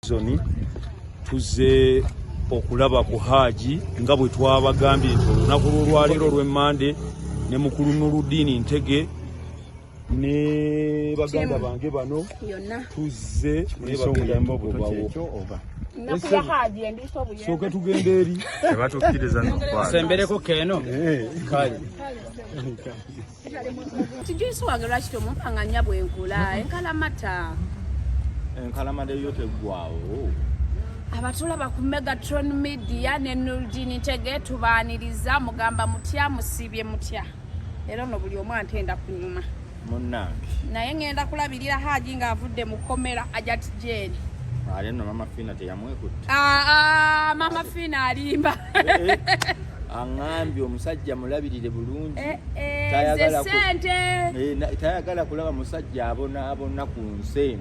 zoni tuze okulaba ku Hajji nga bwe twabagambye nti olunaku lw'olwaleero lw'Emmande ne mukulu Nuruddin Ntege ne baganda bange bano tuze soke tugenda eri tebatukkiriza sembereko keno kale tujuyisi wange lwaki tomumpanganya bwenkula enkalamata yo teggwawo abatulaba ku Megatron Media ne Nuruddin Ntege tubaaniriza mugamba mutya musibye mutya era no buli omu antenda kunyuma munnange naye ngenda kulabirira Hajji ng'avudde Mukomera ajati jeni ale no mama Fina teyamwekutte mama Fina alimba aŋŋambye omusajja mulabirire bulungi tayagala kulaba musajja abona ku nsi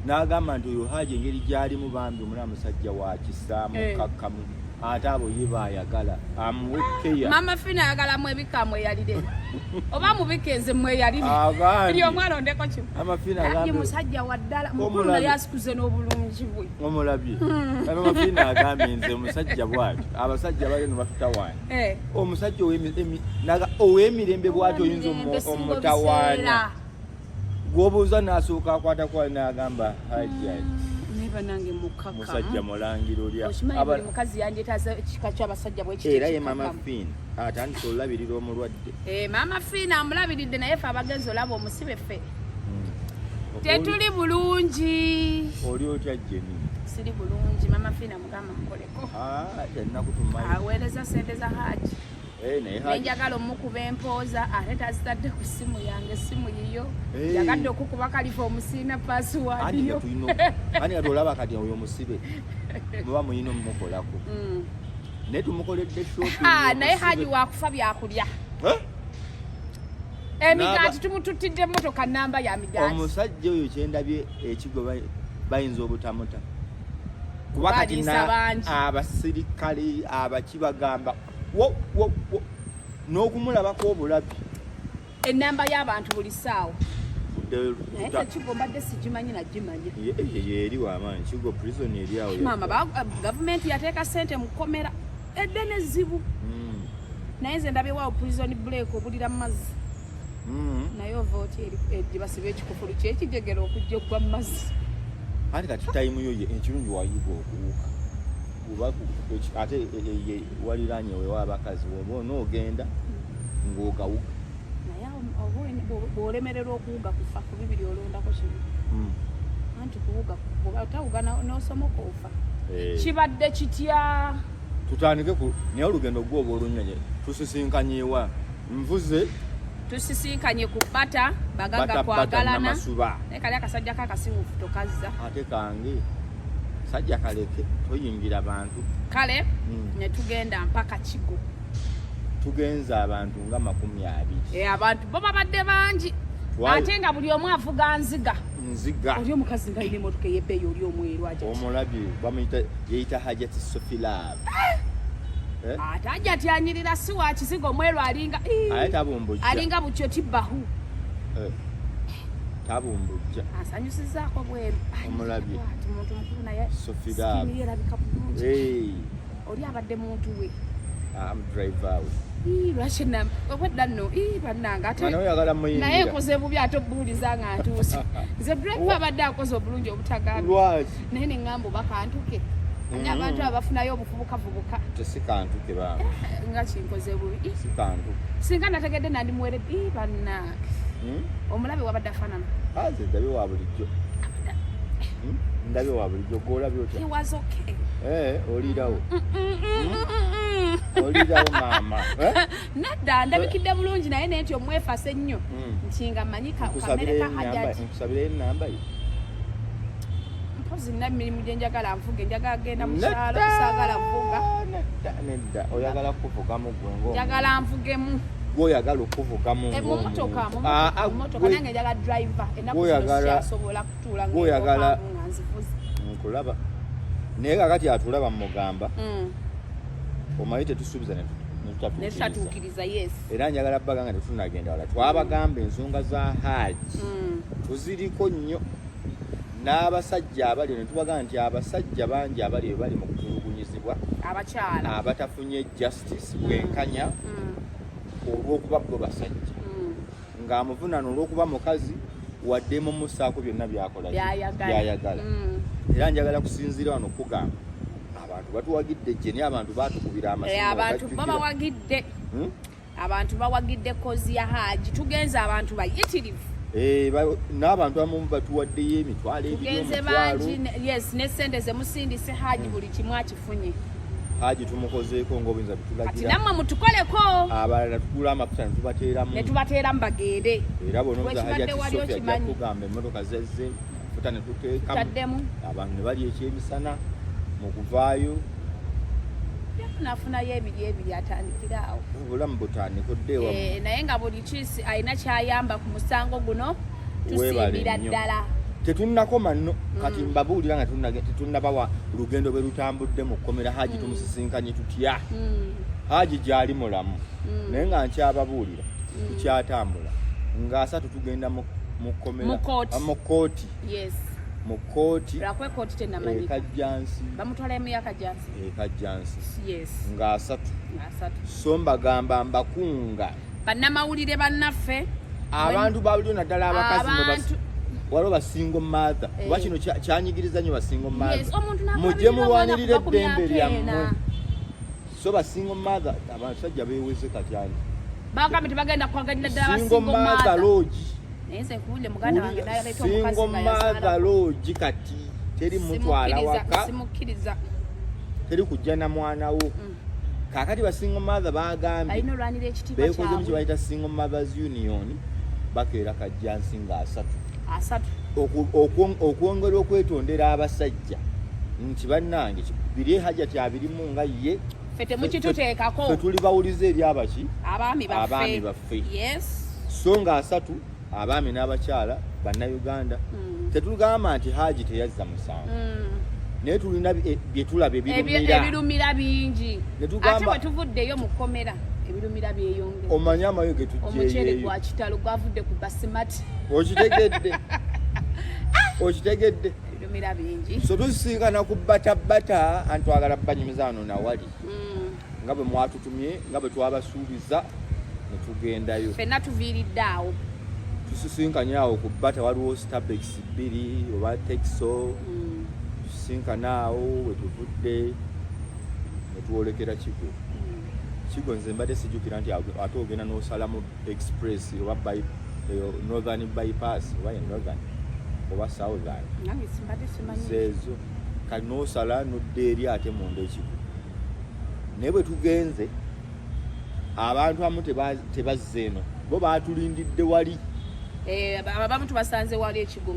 n'agamba nti oyo Hajji engeri gy'alimu bambi omulaba musajja wa kisa mukakkamu ate abo ye baayagala amuwekeya mama Fina ayagala mwebikamu eyalire oba mubikenze mweyalire buli omwana ondeko kimu Hajji musajja waddala mukulu naye asikuze n'obulungi bwe omulabye mama Fina agambye nze omusajja bw'atyo abasajja bali no bafutawaanya omusajja ow'emirembe bw'atyo oyinza omutawaanya gwobuuza n'asooka akwata kwali n'agamba Hajji banange mukaka musajja mulangiro lya abali mukazi yandetaza ekika ky'abasajja bwekiti era ye mama Fina atandika olabirira omulwadde mama Fina amulabiridde naye fe abagenzi olaba omusibe ffe tetuli bulungi oli otya jjeni siri bulungi mama Fina mugamba mukoleko tenakutumayo aweereza sente za Hajji nenjagala omukuba empooza ate tazitadde ku ssimu yange essimu yiyo yagadde okukuba kalifa omusiina password yo ani kati olaba kati oyo omusibe muba muyina omumukolako naye tumukoledde shopping naye Hajji wakufa byakulya emigaati tumututidde emmotoka namba ya migaati omusajja oyo kyendabye ekigo bayinza obutamuta kuba kati abasirikale abakibagamba n'okumulabako obulabi enamba y'abantu buli ssaawa naye tekigo mbadde sigimanyi nagimanyi eri wamaanyi kigo prison eri awo mama gavumenti yateeka ssente Mukomera edde n'ezzibu naye nze ndabyewawo prison break obulira mu mazzi naye ova oti eri basiba ekikufulu kyekijegera okujja okugwa mu mazzi ate kati tayimu yo ekirungi wayiga okuwuka ate waliranye wewa abakazi woba onoogenda ng'ogawuga naye bw'olemererwa okuwuga kufa ku bibiri olondako kibi anti kuwuga otawuga n'osomoka ofa kibadde kitya tutandike naye olugendo gwoba olunyanye tusisinkanyewa nvuze tusisinkanye ku bbata bagaga kwagalana naye kali akasajja kakasiwufu tokazza ate kange sajja kaleke toyingira abantu kale ne tugenda mpaka Kigo tugenza abantu nga 20 abantu bo babadde bangi ate nga buli omu avuga nziga oli omukazi nga alina emmotoka ey'ebbeeyi oli omweru omulabye bamuyita yeyita Hajjati Sofilab ate ajja tyanyirira si wa kizigo omweru alinga butyo tibbahu tabumbujja asanyusizaako bweru omulabye muntu mukulu naye Sofilab erabika bulungi oli abadde muntu we driver lwaki obwedda nno bannanga ate naye nkoze bubi ate obuuliza nga ntuuse nze driver abadde akoze obulungi obutagambe naye neŋŋamba oba kantuke ate abantu abafunayo obufubukavubuka tesikantuke bambi nga kinkoze bubi sikantuke singa nategedde nandimuweredde bannange omulabe wabadde afaanana aze ndabye wa bulijjo ndabye wa bulijjo gwolabye otya olirawo olirawo maama nedda ndabikidde bulungi naye naye nti omwefase ennyo nti nga mmanyi kamere ka Hajjati nkusabireyo enamba ye mpozi nina mirimu gye njagala nvuge njagala genda mu kyalo kusaagala nvuga nedda oyagala kuvugamu gwe njagala nvugemu gwoyagala okuvugamu mumotoka nange njagala driver ennaku zinosikyasobola kutuula nga nzivuze nkulaba naye kakati atulaba mugamba omanyi tetusuubiza netutatuukiriza yes era njagala bbaga nga tetunagenda wala twabagamba ensonga za Hajji tuziriko nnyo n'abasajja abali ne tubaga nti abasajja bangi abali bali mu kutulugunyizibwa abakyala abatafunye justice bwenkanya olw'okuba bo basajja ng'amuvunaana olw'okuba mukazi wadde mu musaako byonna byakola byayagala era njagala kusinziira wano okugamba abantu batuwagidde jeni abantu batukubira abantu babawagidde abantu bawagidde kozi ya Hajji tugenze abantu bayitirivu n'abantu abamu batuwaddeyo emitwalo ebiri yes n'essente ze musindise Hajji buli kimu akifunye Hajji tumukozeeko ng'obuyinza bitulagira kati nammwe mutukoleko abalala tukula amafuta ne tubateeramu bagende era bonoza Hajji ati Sophia ajja kugamba emmotoka zezze amafuta ne tuteekamu abantu ne bali ekyemisana mu kuvaayo nafunayo ebiri atandikiraawo obulamu butandikuddewa naye nga buli kiisi alina kyayamba ku musango guno tusiibira ddala tetunnakoma nno kati mbabuulira nga tetunnabawa lugendo bwe lutambudde mu kkomera Hajji tumusisinkanye tutya Hajji gy'ali mulamu naye nga nkyababuulira tukyatambula ng'asatu tugenda mu kkooti mu kkooti ekajjansi ng'asatu so mbagamba mbakunga bannamawulire bannaffe abantu babulyo naddala abakazi waliwo basingo mother kuba kino kyanyigiriza nnyo basingo mother mujje mulwanirire eddembe lyammwe so basingo mother abasajja beeweze kati ani bagambe tebagenda kwagalira ddala basingo mother lodge singo mother lodge kati teri mutwala waka teri kujja na mwana wo kakati basingo mother bagambye beekoze mu kye bayita single mothers union bakeera kajjansi nga asatu okwongera okwetondera abasajja nti bannange biri Hajji ati abirimu nga ye fete tuli bawuliza eri abaki abaami baffe so nga asatu abaami n'abakyala bannayuganda tetugamba nti Hajji teyazza musango naye tulina byetulaba ebirumira bingi ate bwe tuvuddeyo mu kkomera ebirumira byeyongera omanye amayo ge tujjeeyo omuceere gwa kitalo gwavudde ku basimati okitegedde ebirumira bingi so tusinkana ku bata antwagala banyumiza wano nawali nga bwe mwatutumye nga bwe twabasuubiza ne tugendayo ffenna tuviiridde awo tusisinkanye awo ku bata waliwo Starbucks 2 oba Texo tusinkana awo we tuvudde ne tuwolekera Kigo nze mbadde sijjukira nti ate ogenda n'osalamu express oba northern bypass oba northern oba southern zeezo kati n'osala nodda eri ate munda Ekigo naye bwe tugenze abantu abamu tebazze eno bo baatulindidde wali abamu tubasanze wali Ekigo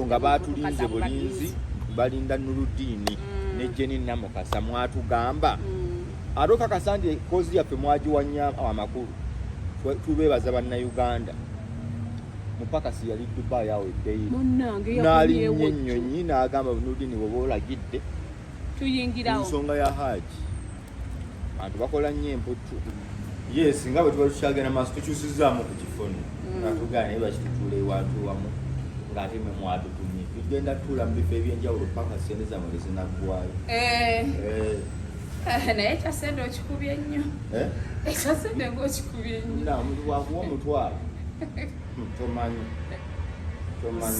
nga baatulinze bulinzi balinda Nuludiini ne Jenny Namukasa mwatugamba ate okakasa nti kozi yaffe mwagiwanya amakulu tubeebaza bannayuganda mupakasi yali Dubai awo eddeyi n'alinnya ennyonyi n'agamba Nuludiini bw'oba olagidde tuyingirawo ensonga ya Hajji abantu bakola nnyo emputu yes nga bwe tuba tukyagenda maaso tukyusizaamu ku kifono natugana naye bakitutuula ewantu wamu ng'ate mwe mwatutumye tugenda tutuula mu bifo ebyenjawulo paka sente zammwe zinaggwayo naye ekyasente okikubye nnyo ekyasente ng'okikubye nnyo omuntu bwakuwa omutwalo tomanyi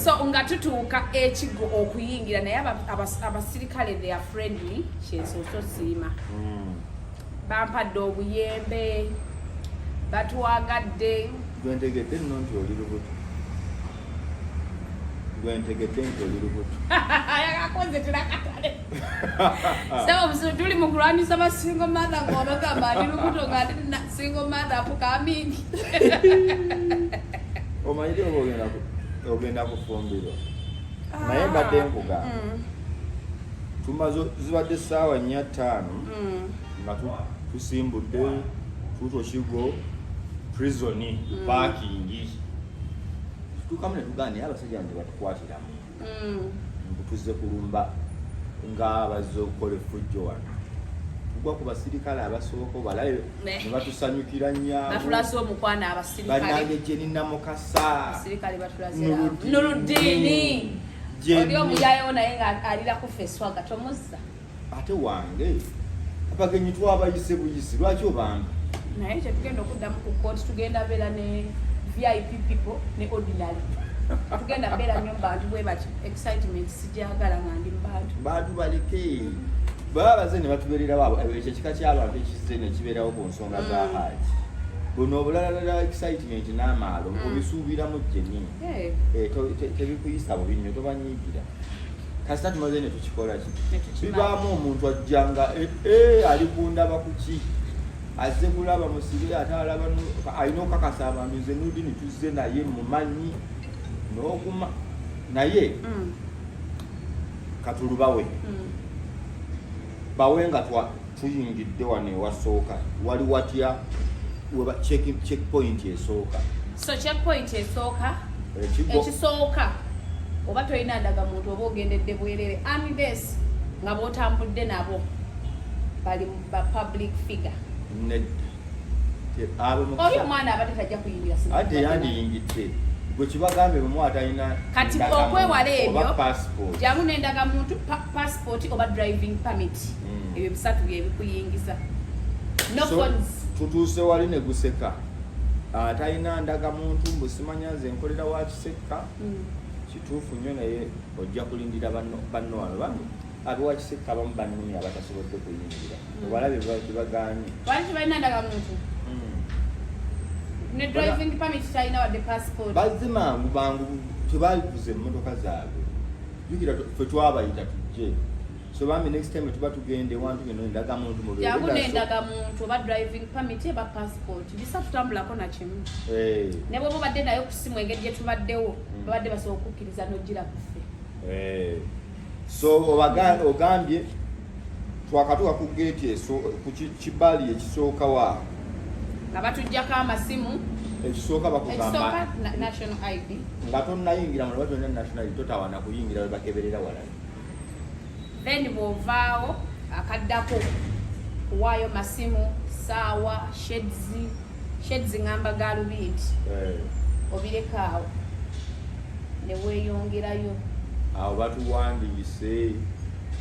so nga tutuuka Ekigo okuyingira naye abasirikale they are friendly kyensooso siima bampadde obuyembe batwagadde gwentegedde nno nti oli lubuto yakakoze tirakatale so tuli mu kulwanyisa basingo mother ng'abagamba ali lubuto ng'ate singo mother apukamingi omanyire oba ogenda kufumbirwa naye mbadde nkuga tumaze zibadde essaawa 4:05 nga tusimbudde tuto Kigo prison parking tukamu ne tugana naye abasajja nti batukwatiramu tuzze kulumba nga bazze okukola effujjo wano tugwa ku basirikale abasooka balabe ne batusanyukira nnyo batulaze omukwana abasirikale bannange Jenny Namukasa abasirikale batulaze Nuludiini oli omuyayo naye nga alira ku feswaga tomuzza ate wange abagenyi twabayise buyisi lwaki obamba naye kyetugenda okuddamu ku kooti tugenda beera ne VIP people ne ordinary tugenda beera nnyo bantu bwe bati excitement sijagala nga ndi mubantu bantu baleke baba baze ne batubeerera wabo ekyo kika ky'abantu ekizze ne kibeerawo ku nsonga za Hajji buno obulalala excitement n'amaalo obisuubiramu gyenni tebikuyisa bubi nnyo tobanyiigira kasita tumaze ne tukikola ki bibaamu omuntu ajjanga ali kundaba ku ki azze kulaba musibe ate alaba alina okukakasa abantu nze nudi ne tuzze naye mumanyi n'okuma naye katulubawe bawe nga tuyingidde wano ewasooka wali watya checkpoint esooka so checkpoint esooka ekisooka oba tolina ndagamuntu oba ogendedde bwerere amides nga bwotambudde nabo bali ba public figure oli omwana aba tetajja kuyingira ate yandiyingidde gwe kibagambye bwemu atalina kati okwewala ebyo jamu n'endagamuntu passport oba driving permit ebyo bisatu byebikuyingiza no phones tutuuse wali ne guseka atalina ndagamuntu mbusimanya nze nkolera wa kiseka kituufu nnyo naye ojja kulindira banno wano bange abewa kiseka abamu bannumi abatasobodde kuyingira obalabe bebagaanye wali tebalina ndagamuntu ne driving permit talina wadde passport bazze mangu bangu tebalikuza emmotoka zaabwe jukira ffe twabayita tujje so bambi next time tuba tugende wantu geno endagamuntu mu jangu n'endagamuntu oba driving permit eba passport bisa tutambulako na kimu ne bwe mubadde nayo ku simu engeri gye tubaddewo babadde basobola okukkiriza n'ojjira ku ffe so ogambye twakatuuka ku geeti ku kibali ekisooka waawo nga batujjako amasimu ekisooka bakugamba national ID nga tonnayingira mu lwatu national ID totawana kuyingira webakeberera walala then bw'ovaawo akaddako kuwaayo masimu saawa sheds ngamba galubindi obireka awo ne weeyongerayo awo batuwandiise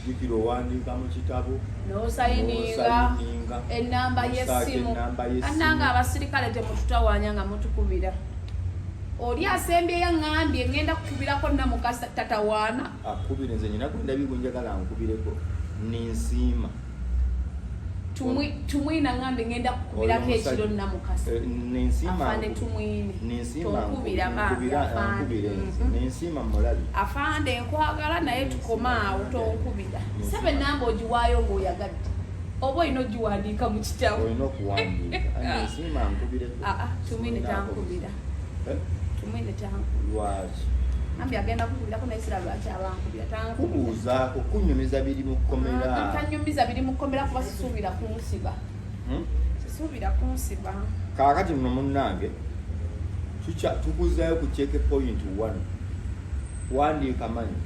jukira owandiika mu kitabo n'osayininga ennamba y'essimu annanga abasirikale temututawaanya nga mutukubira oli asembyeyo ngambye ngenda kukubirako namukasa tatawaana akubire nze nyina gwendabigwe njagala nkubireko ninsiima tumwina ngambye ngenda kukubirako ekiro namukasa afande tumwine ninsiima mulabi afande nkwagala naye tukomaawo tonkubira sabe namba ogiwaayo ng'oyagadde oba olina ogiwandiika mu kitabo olina okuwandiika ninsiima nkubireko tumwine tankubira tumwine lwaki nambi agenda kukubirako naye sira lwaki abankubira kubuuzaako kunyumiza biri mu kkomera tanyumiza biri mu kkomera kuba sisuubira kunsiba kaakati muno munnange tukuzaayo ku check point 1 wandiika manyi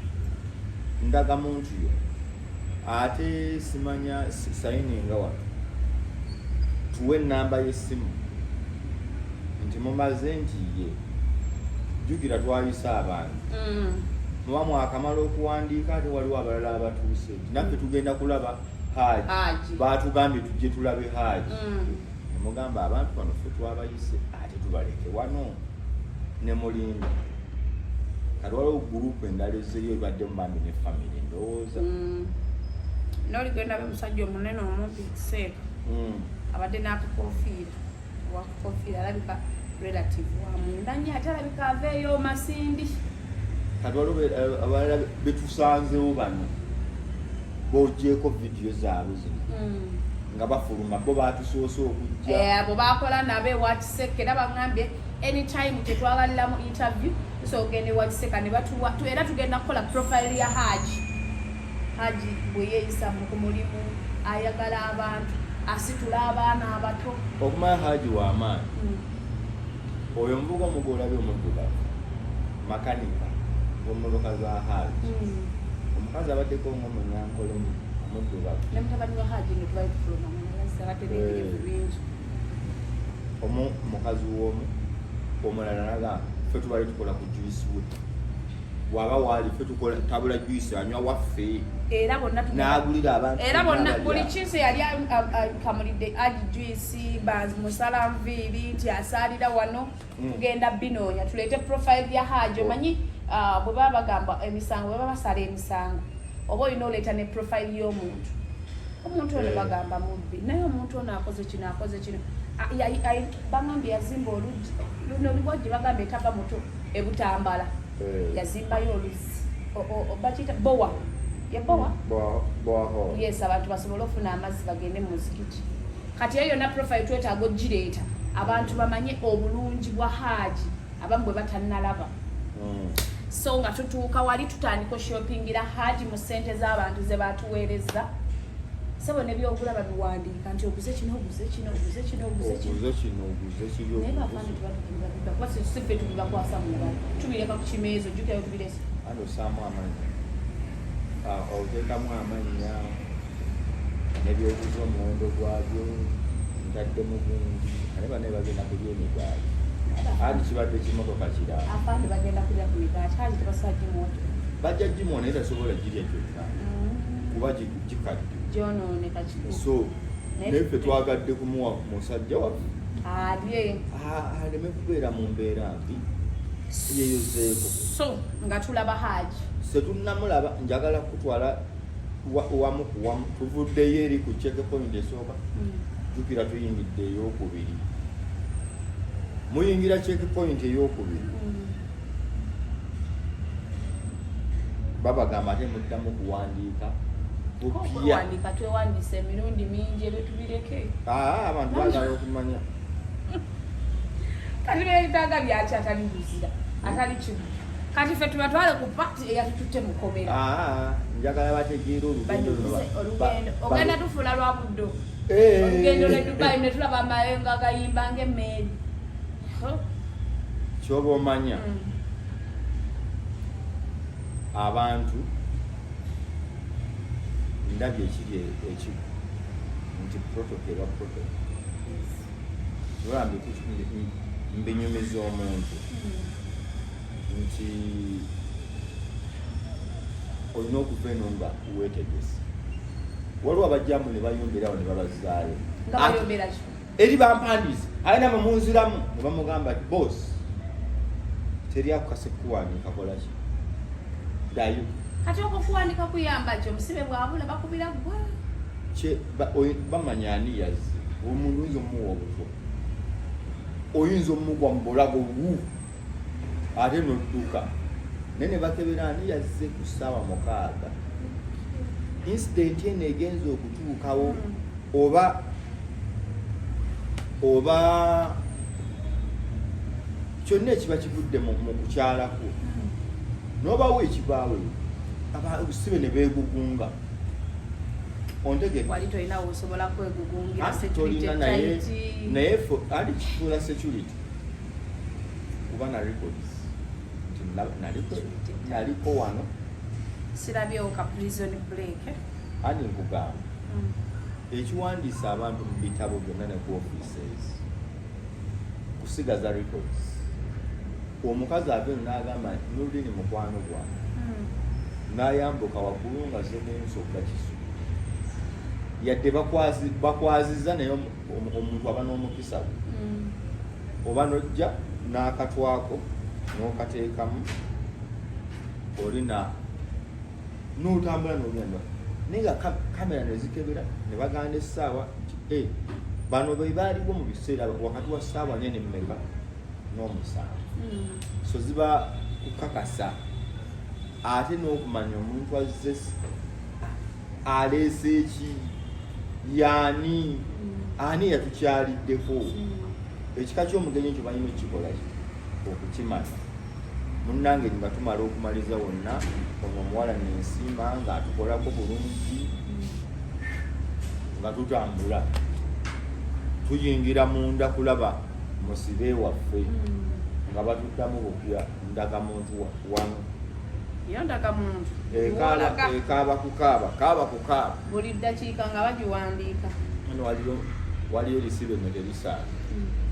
ndagamuntu yo ate simanya sayininga wano tuwe ennamba y'essimu nti mumaze nti ye jukira twayise abantu muba mwakamala okuwandiika ate waliwo abalala abatuuse naffe tugenda kulaba Hajji baatugambye tujje tulabe Hajji nemugamba abantu bano ffe twabayise ate tubaleke wano ne mulinda kati waliwo gurupu endala ezzeyo ebadde mubambi ne famire ndowooza noligenda be musajja omunene omumpi kiseera abadde n'akakofiira wakukofiira alabika relative wamunda nnyo ate alabika aveeyo masindi kati waliwo abalala betusanzewo bano bogyeko vidiyo zaabwe zino nga bafuluma bo batusoose okujja abo bakola nabo ewakiseke era baŋŋambye anytime tetwabaliramu interview tusogende ewakiseka ne batuwa era tugenda kukola profile ya Hajji bwe yeeyisa ku mulimu ayagala abantu asitula abaana abato okumanya Hajji w'amaanyi oyo muvuga omugolabe omuddugavu makanika w'emmotoka za Hajji omukazi abaddeko ng'omunyankolemu omuddugavu ne mutabani wa Hajji ne tubayo tufuluma abatereerevu bingi mukazi w'omu omulala naga ffe tubali tukola ku juice we waba wali ffe tukola tabula juice anywa waffe era bonna n'agulira abantu era bonna buli kintu yali kamulidde agi juice banzi musalanviiri nti asalira wano tugenda binoonya tuleete profile ya Hajji omanyi bwe baba bagamba emisango bwe baba basala emisango oba olina oleeta ne profile y'omuntu omuntu ono bagamba mubbi naye omuntu ono akoze kino bangambye yazimba oluggi luno oluggi bagamba etava muto ebutambala yazimbayo oluzzi bakiyita bowa yes abantu basobole okufuna amazzi bagende mu muzikiti kati eyo yonna profile twetaaga ogireeta abantu bamanye obulungi bwa Hajji abamu bwe batannalaba so nga tutuuka wali tutandika shoppingira Hajji mu ssente z'abantu ze batuweereza sebo ne byogula babiwandiika nti oguze kino naye bafande tubatukwasa tusife tubibakwasa mu ngalo tubireka ku kimeezo jjukirayo tubiresa andosaamu amanyi oteekamu amannya nebyoguza omuwendo gwabyo ntaddemu gundi ane banaye bagenda kulya emigaati andi kibadde kimotoka kirala afande bagenda kulya ku migaati Hajji tebasa gimoto bajja gimo naye tasobola girya kyonna kuba gikadde gyonooneka so naffe twagadde kumuwa musajja waffe aleme kubeera mu mbeera mbi yeyozeeko so nga tulaba Hajji setunnamulaba njagala kutwala wamu ku wamu tuvuddeyo eri ku check point esooka jjukira tuyingidde ey'okubiri muyingira check point ey'okubiri babagamba ate muddamu kuwandiika kuwandiika twewandiisa emirundi mingi ebyo tubireke abantu baagala okumanya kati beetaaga byaki atalibuzira atali kimu kati ffe tubatwale ku pati eyatututte Mukomera njagala bategeera olugendo ogenda tufuula lwa buddo olugendo ne Dubai ne tulaba amayengo agayimba ng'emmeeri kyoba omanya abantu ndabye ekiri ekigo nti protocol eba protocol lwambi mbinyumiza omuntu nti olina okuva eno nga weetegese waliwo abajjamu ne bayomberawo ne babazaayo eri bampandiise alina bamunziramu ne bamugamba nti boss teryakukase kukuwandiika kolaki dayo kati okwo kuwandiika kuyamba ki omusibe bwabula bakubira gwa bamanya ani yazze omuntu oyinza omuwa obutwa oyinza omugwa mu bulago wu ate nodduka naye ne bakebera ani yazze ku ssaawa 6 incident eno egenza okutuukawo oba kyonna ekiba kivudde mu kukyalako n'obawo ekibaawe ababusibe ne beegugunga wali tolinawo osobola kwegugungira naye andi kifuula security kuba na records naliko wano sirabyewo ka prison break andi nkugamba ekiwandiisa abantu mu bitabo byonna ne ku offices kusigaza records omukazi aveno n'agamba nti nolini mukwano gwange n'ayambuka waggulu nga zemensa okugakiso yadde bakwaziza naye omuntu aba n'omukisa gwe oba nojja n'akatwako n'okateekamu olina n'otambula n'ogenda naye nga kamera nezikebera ne baganda essaawa nti bano be baaliwo mu biseera wakati wa ssaawa nene mmeka n'omusanvu so ziba kukakasa ate n'okumanya omuntu azze aleese eki yani ani yatukyaliddeko ekika ky'omugenyi ekyo balina okukikola okukimanya munnange nga tumala okumaliza wonna ono omuwala nensimba nga atukolako bulungi nga tutambula tuyingira munda kulaba musibe waffe nga batuddamu bupya ndagamuntu wano yandagamuntu ekaaba kukaaba buli ddakiika nga bagiwandiika waliyo erisibe nga terisaala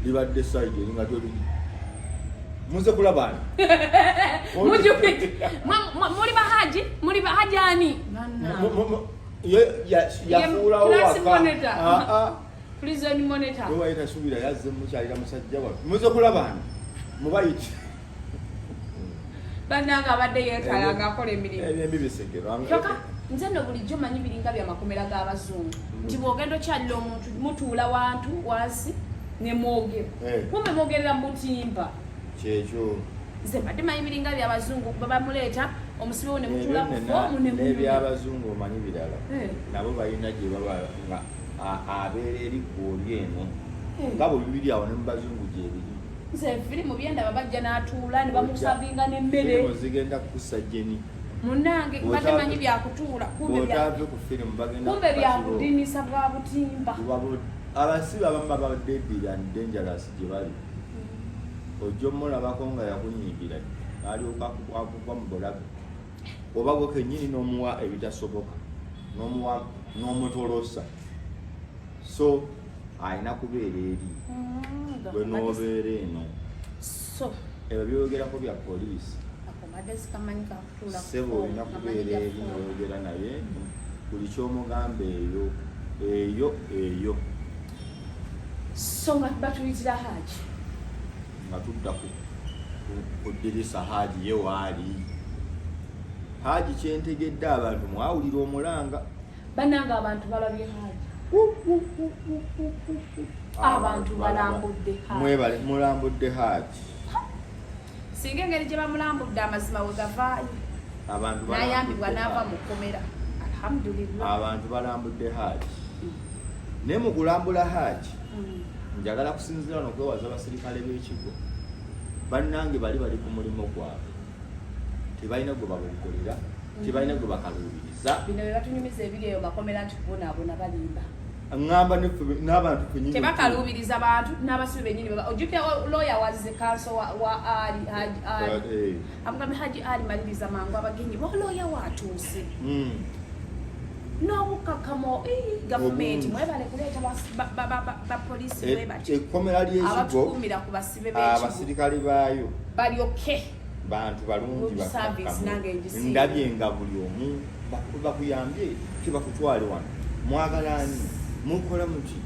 libadde saidi eri nga toligi muze kulabana muri bahaji muri bahaji ani yafuulawo waka prison monitor we wayita subira yazze mukyalira musajja wa muze kulabana mubayiti bananga abadde yeetalanga akola emirimu ebyebibisekera nze no bulijjo manyi biringa bya makomera g'abazungu nti bw'ogenda okyalira omuntu mutuula wantu wansi ne mwogera kumbe mwogerera mutimba kyekyo nze badde manyi biringa by'abazungu babamuleeta omusibe wo ne mutuula ku foomu n'ebyabazungu omanyi birala nabo balina gye baba nga abeera eri gwoli eno nga bwe bibiri awo ne mu bazungu gyebiri nze firimu byendaba bajja n'atuula ne bamusavinga n'emmere zigenda kukussa jeni munange badde manyi byakutuula bw'otaave ku firimu bagenda kumbe byakudinisa bwa butimba abasibe abamu babadeddira dangerous gye bali ojja omulabako nga yakunyiigira alyoka akugwa mu bulago oba gwe kennyini n'omuwa ebitasoboka n'omutolosa so alina kubeera eri gwe n'obeera eno ebyo byogerako bya poliisi sebo olina kubeera eri n'oyogera naye buli kyomugamba eyo so nga batuyitira Hajji nga tudda ku ddirisa Hajji ye waali Hajji kyentegedde abantu mwawulira omulanga bananga abantu balabye Hajji abantu balambudde mwebale mulambudde Hajji singa engeri gye bamulambudde amazima we gavaayo n'ayambibwa n'ava mu kkomera alhamdulillah abantu balambudde Hajji naye mu kulambula Hajji njagala kusinzira n'okwewaza abasirikale b'ekigo bannange bali ku mulimu gwabwe tebalina gwe babogolera tebalina gwe bakaluubiriza bino bye batunyumiza ebiri eyo makomera nti kubonaabona balimba ngamba n'abantu kenyini tebakaluubiriza bantu n'abasibe bennyini ojjukira lawyer wazze kanso wa Ali amugambye Hajji Ali maliriza mangu abagenyi bolooya waatuuse n'obukkakamo gavumenti mwebale kuleeta bapoliisi ekkomera ly'ekigo abatukuumira ku basibe b'ekigo abasirikale baayo balyoke bantu balungi ndabye nga buli omu bakuyambye tebakutwale wano mwagalani mukola muki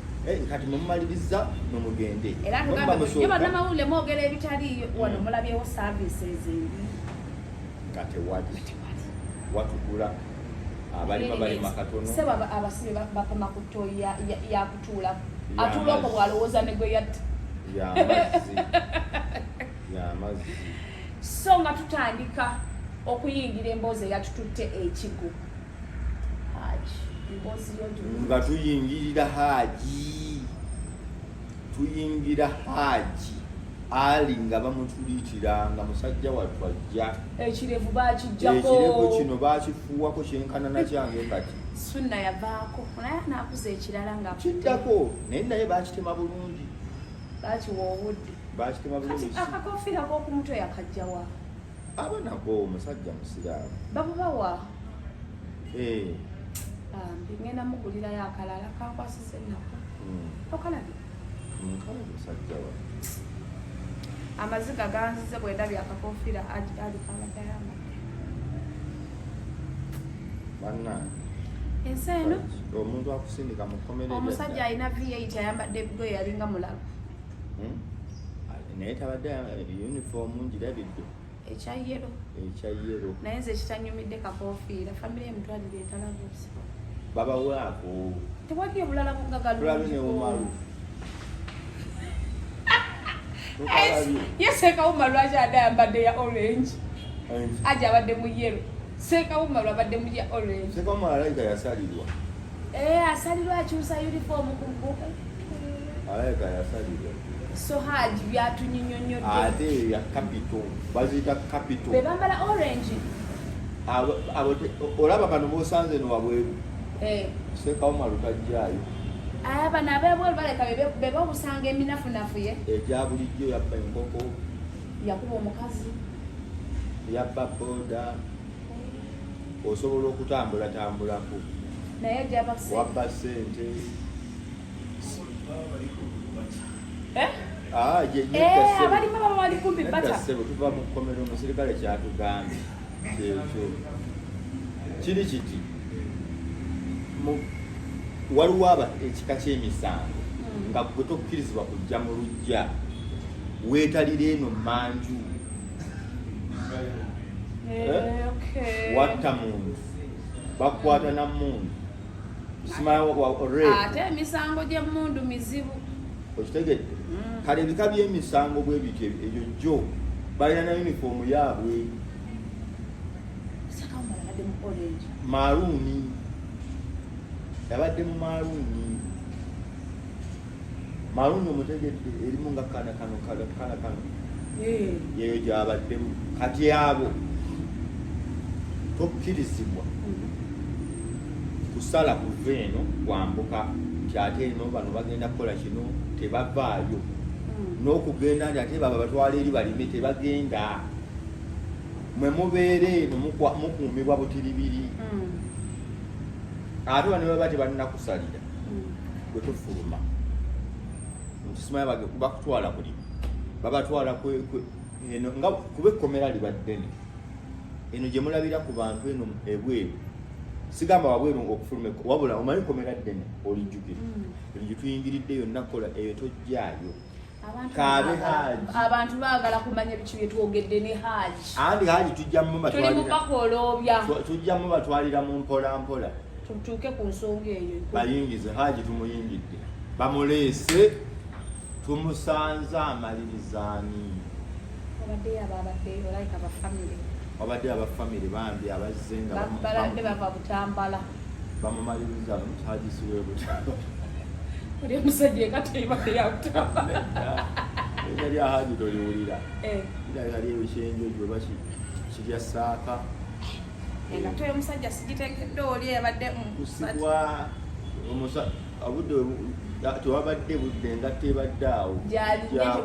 kati mumumaliriza nomugende era tugambye bannamawulire mwogera ebitaliyo wano mulabyewo services embi nga tewali watugula abalima balima katono seba abasibe bakoma ku ttooyi yakutuula atuula okwo bwalowooza ne gwe yatta y'amazzi so nga tutandika okuyingira emboozi eyatututte ekigo Hajji emboozi nga tuyingira Hajji Ali nga bamutuliikiranga musajja wattu ajja ekirevu bakijjako ekirevu kino bakifuuwako kyenkanana kyange ngati sunna yavaako naye naakuza ekirala nga kiddako naye naye bakitema bulungi bakiwa obudde bakitema bulungi akakofiira k'okumutwe yakajjawa abanako omusajja musiraamu babubawa ngenda mugulirayo akalala kankwasiza ennaku okalabye musajja wa amaziga ganzize bwe ndabye akakofiira alikalagayama banna ensi eno omuntu akusindika mu kkomera omusajja alina V8 ayambadde ebigoye yalinga mulalu naye tabadde yunifoomu ngirabidde ekyayero naye nze ekitanyumidde kakofiira famire emutwalire entalabuzi babawaako tewali obulala bugagaluumalu ye Sekawuma lwaki adde ayambadde ya orange aja abadde mu yero Sekawuma lwabadde mu ya orange Sekawuma alayika yasalirwa asalirwa akyusa uniform ku mbuga alayika yasalirwa so Hajji byatunyonyonyodde ate ya capital bazita capital be bambala orange olaba bano bosanze no wabweru Sekawuma lutajjaayo bano abebweru baleka beba obusanga eminafunafu ye ekya bulijjo yabba enkoko yakuba omukazi yabba boda osobola okutambulatambulako naye wabba ssente abalimu baba bali kumpi bata tuva mu kkomera omusirikale kyatugambye ekyo kiri kiti waliwo ekika ky'emisango nga gwe tokkirizibwa kujja mu lujja weetalira eno manju watta muntu bakwata na muntu ate emisango gy'emmundu mizibu okitegedde kale ebika by'emisango bwe bityo ebyo jjo balina na yunifoomu yaabwe maruuni yabadde mu maruuni omutegedde erimu nga kana kano yeyo gyabaddemu kati abo tokkirizibwa kusala kuva eno kwambuka kyate eno bano bagenda kukola kino tebavaayo n'okugenda nti ate baba batwala eri balime tebagenda mwe mubeere eno mukuumibwa butiribiri ate bano baba tebalina kusalira bwe tufuluma nkisimanya bakutwala buli babatwala eno nga kuba ekkomera liba ddene eno gye mulabira ku bantu eno ebweru sigamba wabweru okufuluma wabula omanyi ekkomera ddene olijjukira eno gye tuyingiridde yonna kola eyo tojjaayo kaabe Hajji abantu baagala kumanya biki bye twogedde ne Hajji andi Hajji tujjamu batwalira mu mpolampola tutuuke ku nsonga eyo bayingize Hajji tumuyingidde bamuleese tumusanze amalirizaani abadde abafamire bambi abazze nga baladde bava Butambala bamumaliriza Hajji si Webutambala oli omusajja ekateba ya Butambala erinnya lya Hajji toliwulira lirali ebikyenjo gwe bakirya saaka engato y'omusajja sigitekedde oli yabadde kusibwa obudde tewabadde budde engato ebadde awo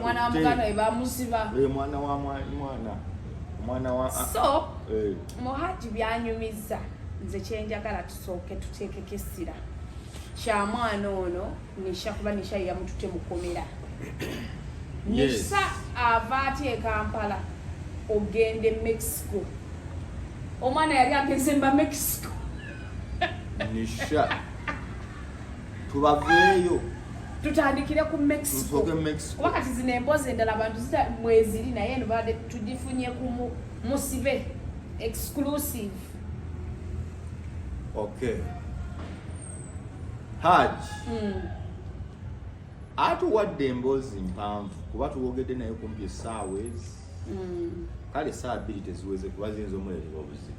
mwana wa muganda we bamusiba omwana wa so mu Hajji byanyumiza nze kyenjagala tusooke tuteekeko essira kya mwana ono Nisha kuba Nisha yamutute Mukomera Nisha ava atya e Kampala ogende Mexico omwana yali ampezemba Mexico Nisha tubaveeyo tutandikire ku Mexico wakati zino emboozi endala abantu zita mweziri naye eno badde tugifunye ku musibe exclusive. Okay. Hajji atuwadde emboozi mpanvu kuba tuwogedde naye kumpi essaawa ezi kale essaawa bbiri teziweze kuba ziyinza omuleetera obuzibu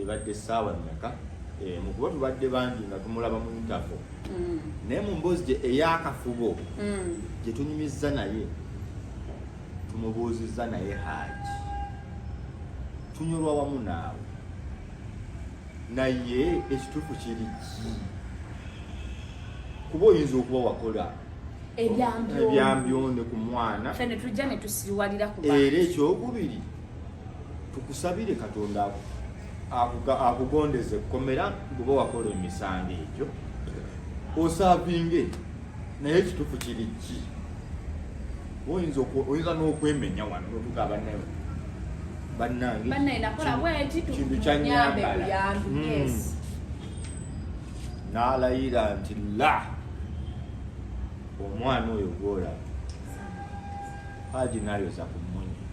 ebadde essaawa mmeka mukuba tubadde bangi nga tumulaba mu intafo naye mu mboozi gye ey'akafubo gye tunyumizza naye tumubuuzizza naye Hajji tunyolwa wamu naawe naye ekituufu kiri ki kuba oyinza okuba wakola ebyambyone ku mwana fene tujja ne tusiriwalira ku era ekyokubiri tukusabire Katonda akugondeze ekkomera bw'oba wakola emisango egyo osaabinge naye ekituufu kiri ki oyinza n'okwemenya wano n'otuga bannange nakola bweti kintu kyanyambala n'alayira nti la omwana oyo gwola Hajji n'ayoza ku mmunye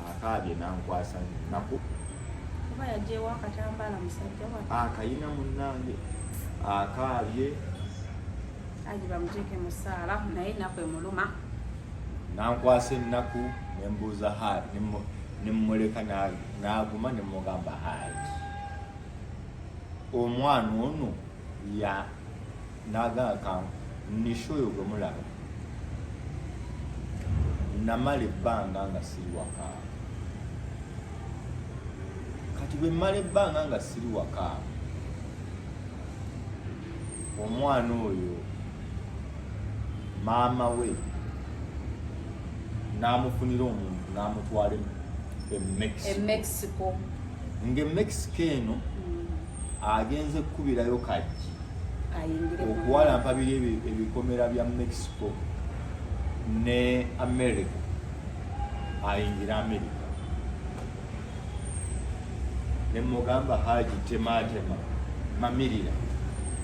akaabye nankwasa naku kuba yajeewo akatambala musajja wa akayina munnange akaabye Hajji bamuteeke mu ssaala naye ennaku emuluma nankwasa ennaku nembuuza Hajji nemumuleka n'aguma nemugamba Hajji omwana ono nagaka Nisha oyo gwe mulaba namala ebbanga nga siri waka kati bwe mmala ebbanga nga siri waka omwana oyo maama we n'amufunira omuntu n'amutwala Mexico nga Mexico eno agenze kkubirayo Hajji okuwalampa biri ebikomera bya Mexico ne America ayingira America ne mugamba Hajji tematema mamirira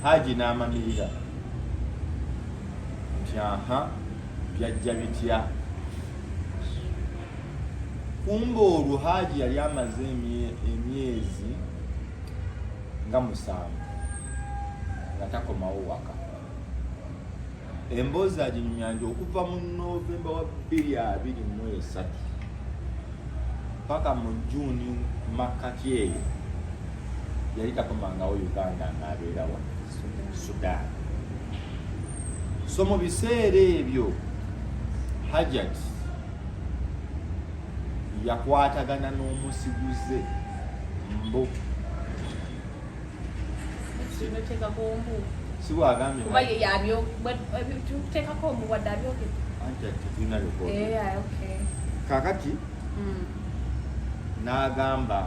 Hajji n'amamirira nti aha byajja bitya kumbe olwo Hajji yali amaze emyezi nga 7 nga takomawo waka. Emboozi aginyumya nti okuva mu Novemba wa 2023 paka mu Juni makati eyo yali takomangawo Uganda ng'abeera wa Sudan. So mu biseera ebyo Hajjati yakwatagana n'omusiguze mbu siwagambye kuba yabyo tuteekako omuwadde abyogedde anti tetulina likoodi. Okay. Kakati n'agamba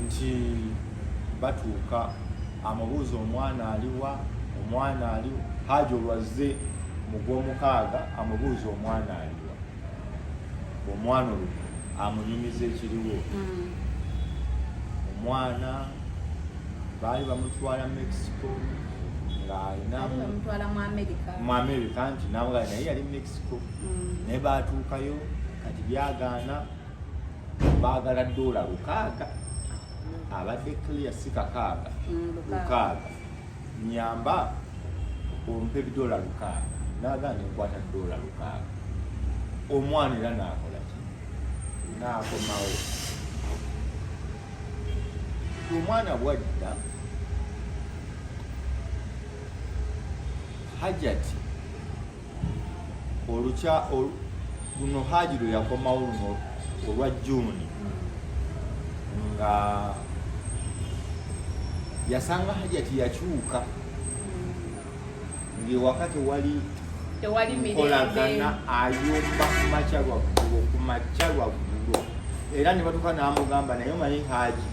nti batuuka amubuuza omwana aliwa Hajji olwazze mu gw'omukaaga amubuuza omwana aliwa omwana olwo amunyumiza ekiriwo. Omwana baali bamutwala Mexico ng'alina mu America nti nawe naye yali Mexico naye baatuukayo kati byagaana baagala $600 abadde clear si 600 nyamba ompe $600 n'agaana enkwata $600. Omwana era n'akola ki n'akomawo. Omwana bwadda Hajjati luno Hajji lwe yakomawo luno olwa Juni nga yasanga Hajjati yakyuka ng'ewaka tewali nkolagana ayomba ku makya lwa ggulo era ne batuuka n'amugamba naye omanyi Hajji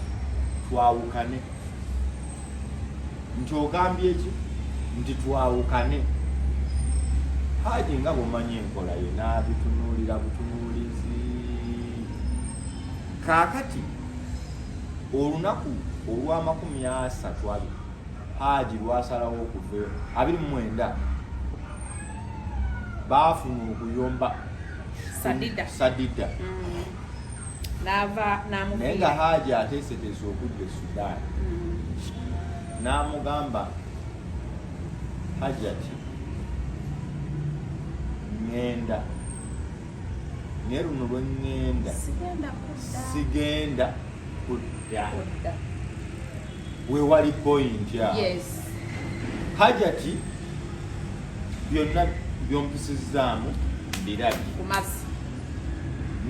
twawukane nti ogambye eki nti twawukane. Hajji nga bw'omanyi enkola ye n'abitunuulira butunuulizi. Kaakati olunaku olwa30 Hajji lwasalawo okuva 29 baafuna okuyomba Sadida naye nga Hajji ateeseteese okudda e Sudan. N'amugamba Hajjati ŋŋenda naye luno lwe ŋŋenda sigenda kudda wewali point awo. Hajjati byonna byompisizaamu mbirabye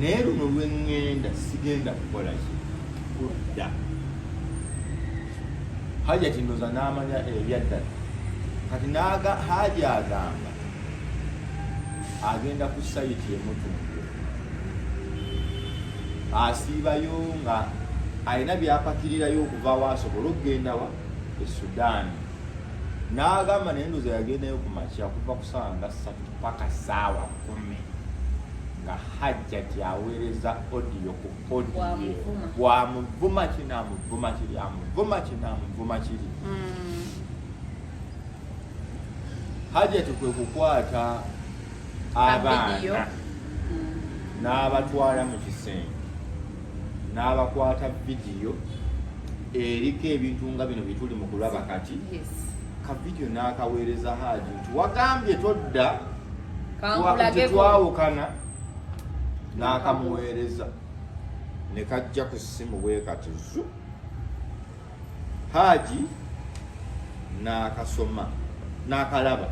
naye luno lwe ŋŋenda sigenda kukola ki kudda. Hajjati ndoza n'amanya ebyaddala kati Hajji agamba agenda ku sayiti emutundu asiibayo nga alina byapakirirayo okuva waasobola okugenda wa e Sudaani. N'agamba naye ndoza yagendayo ku makya kuva ku ssaawa nga 3 paka ssaawa 10 nga Hajjati aweereza odiyo ku odiyo bw'amuvuma kiri amuvuma kiri amuvuma kiri. Hajjati kwe kukwata abaana n'abatwala mu kisenge n'abakwata vidiyo eriko ebintu nga bino bituli mu kulaba kati. Ka vidiyo n'akaweereza Hajji nti wagambye todda twawukana, n'akamuweereza ne kajja ku ssimu bwe kati zu. Hajji n'akasoma n'akalaba.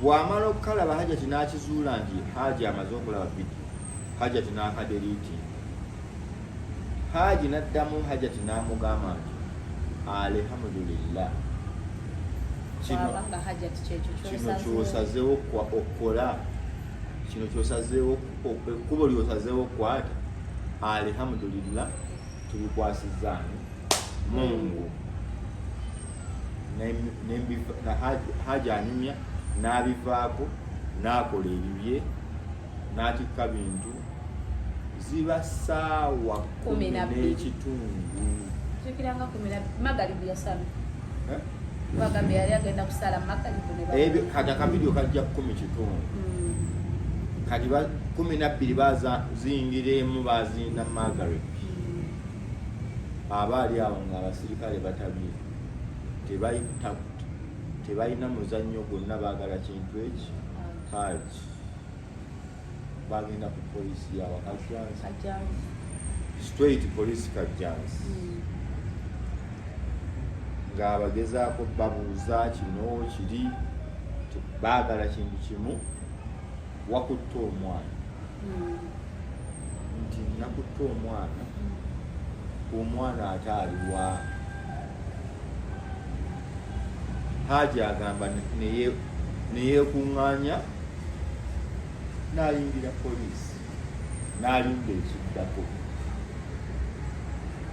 Bw'amala okukalaba Hajjati n'akizuula nti Hajji amaze okulaba vidiyo. Hajjati n'akaderiiti. Hajji n'addamu Hajjati n'amugamba nti alhamdulillah kino ky'osazeewo okukola, kino ky'osazeewo ekkubo ly'osazeewo okukwata, alhamdulillah tubikwasizzaani Mungu. Hajji anyumya n'abivaako n'akola ebibye n'atikka bintu ziba ssaawa 10:30 tukiranga 10 magalibu yasana bagambye yali agenda kusala magalibu ne ebyo kati akavidiyo kajja 10:30 kati 12 baza zingiremu bazinda Margaret abaali awo ng'abasirikale batabye tebalina muzannyo gwonna baagala kintu eki Hajji bagenda ku polisi yawa Kajjansi straight polisi Kajjansi ng'abagezaako babuuza kino kiri baagala kintu kimu wakutta omwana nti nakutta omwana ate aliwa Hajji agamba neyeekuŋŋaanya n'alingira polisi n'alinda ekiddako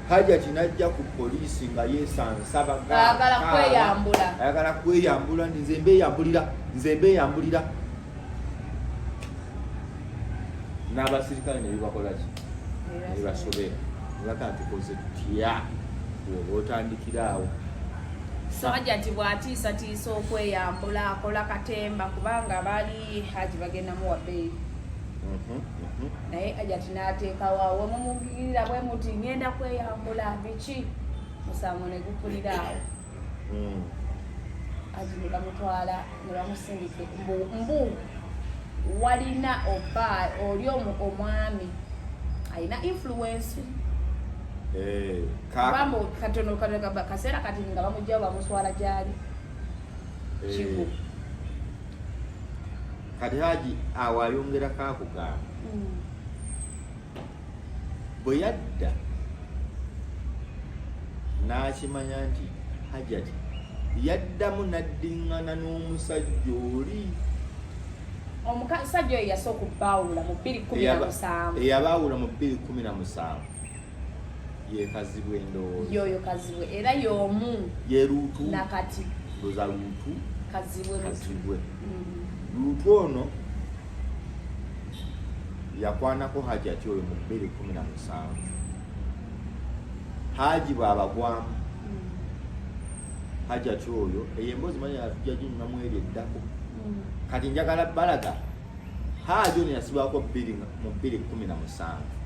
Hajji ati najja ku polisi nga yeesansa ayagala kweyambula ndi nze mbeeyambulira n'abasirikale ne bibakola ki ne basobera nebaka ntukoze tutya oba otandikira awo so Hajji ati bw'atiisatiisa okweyambula akola katemba kubanga baali Hajji bagendamu wa bbeeyi naye Hajji ati n'ateekawo we mumugirira bwe muti ngenda kweyambula biki musango ne gupulira awo Hajji ne bamutwala ne bamusindika mbu walina oba oli omwami alina influence bambo katono kaseera kati nga bamujjawo bamuswala gyali kigo kati Hajji awo ayongerako akugamba bwe yadda n'akimanya nti Hajji ati yaddamu naddiŋŋana n'omusajja oli omusajja oyo yasooka okubaawula mu 2017 eyabaawula mu 2017 ye Kazibwe ndowooza yoyo Kazibwe era y'omu ye Luutu nakati ndoza Luutu Kazibwe Luutu ono yakwanako Hajji ati oyo mu 2017 Hajji bw'abagwamu Hajji ati oyo Emboozi manya yatujja ginyumamu eri eddako kati njagala balaga Hajji ono yasibwako mu 2017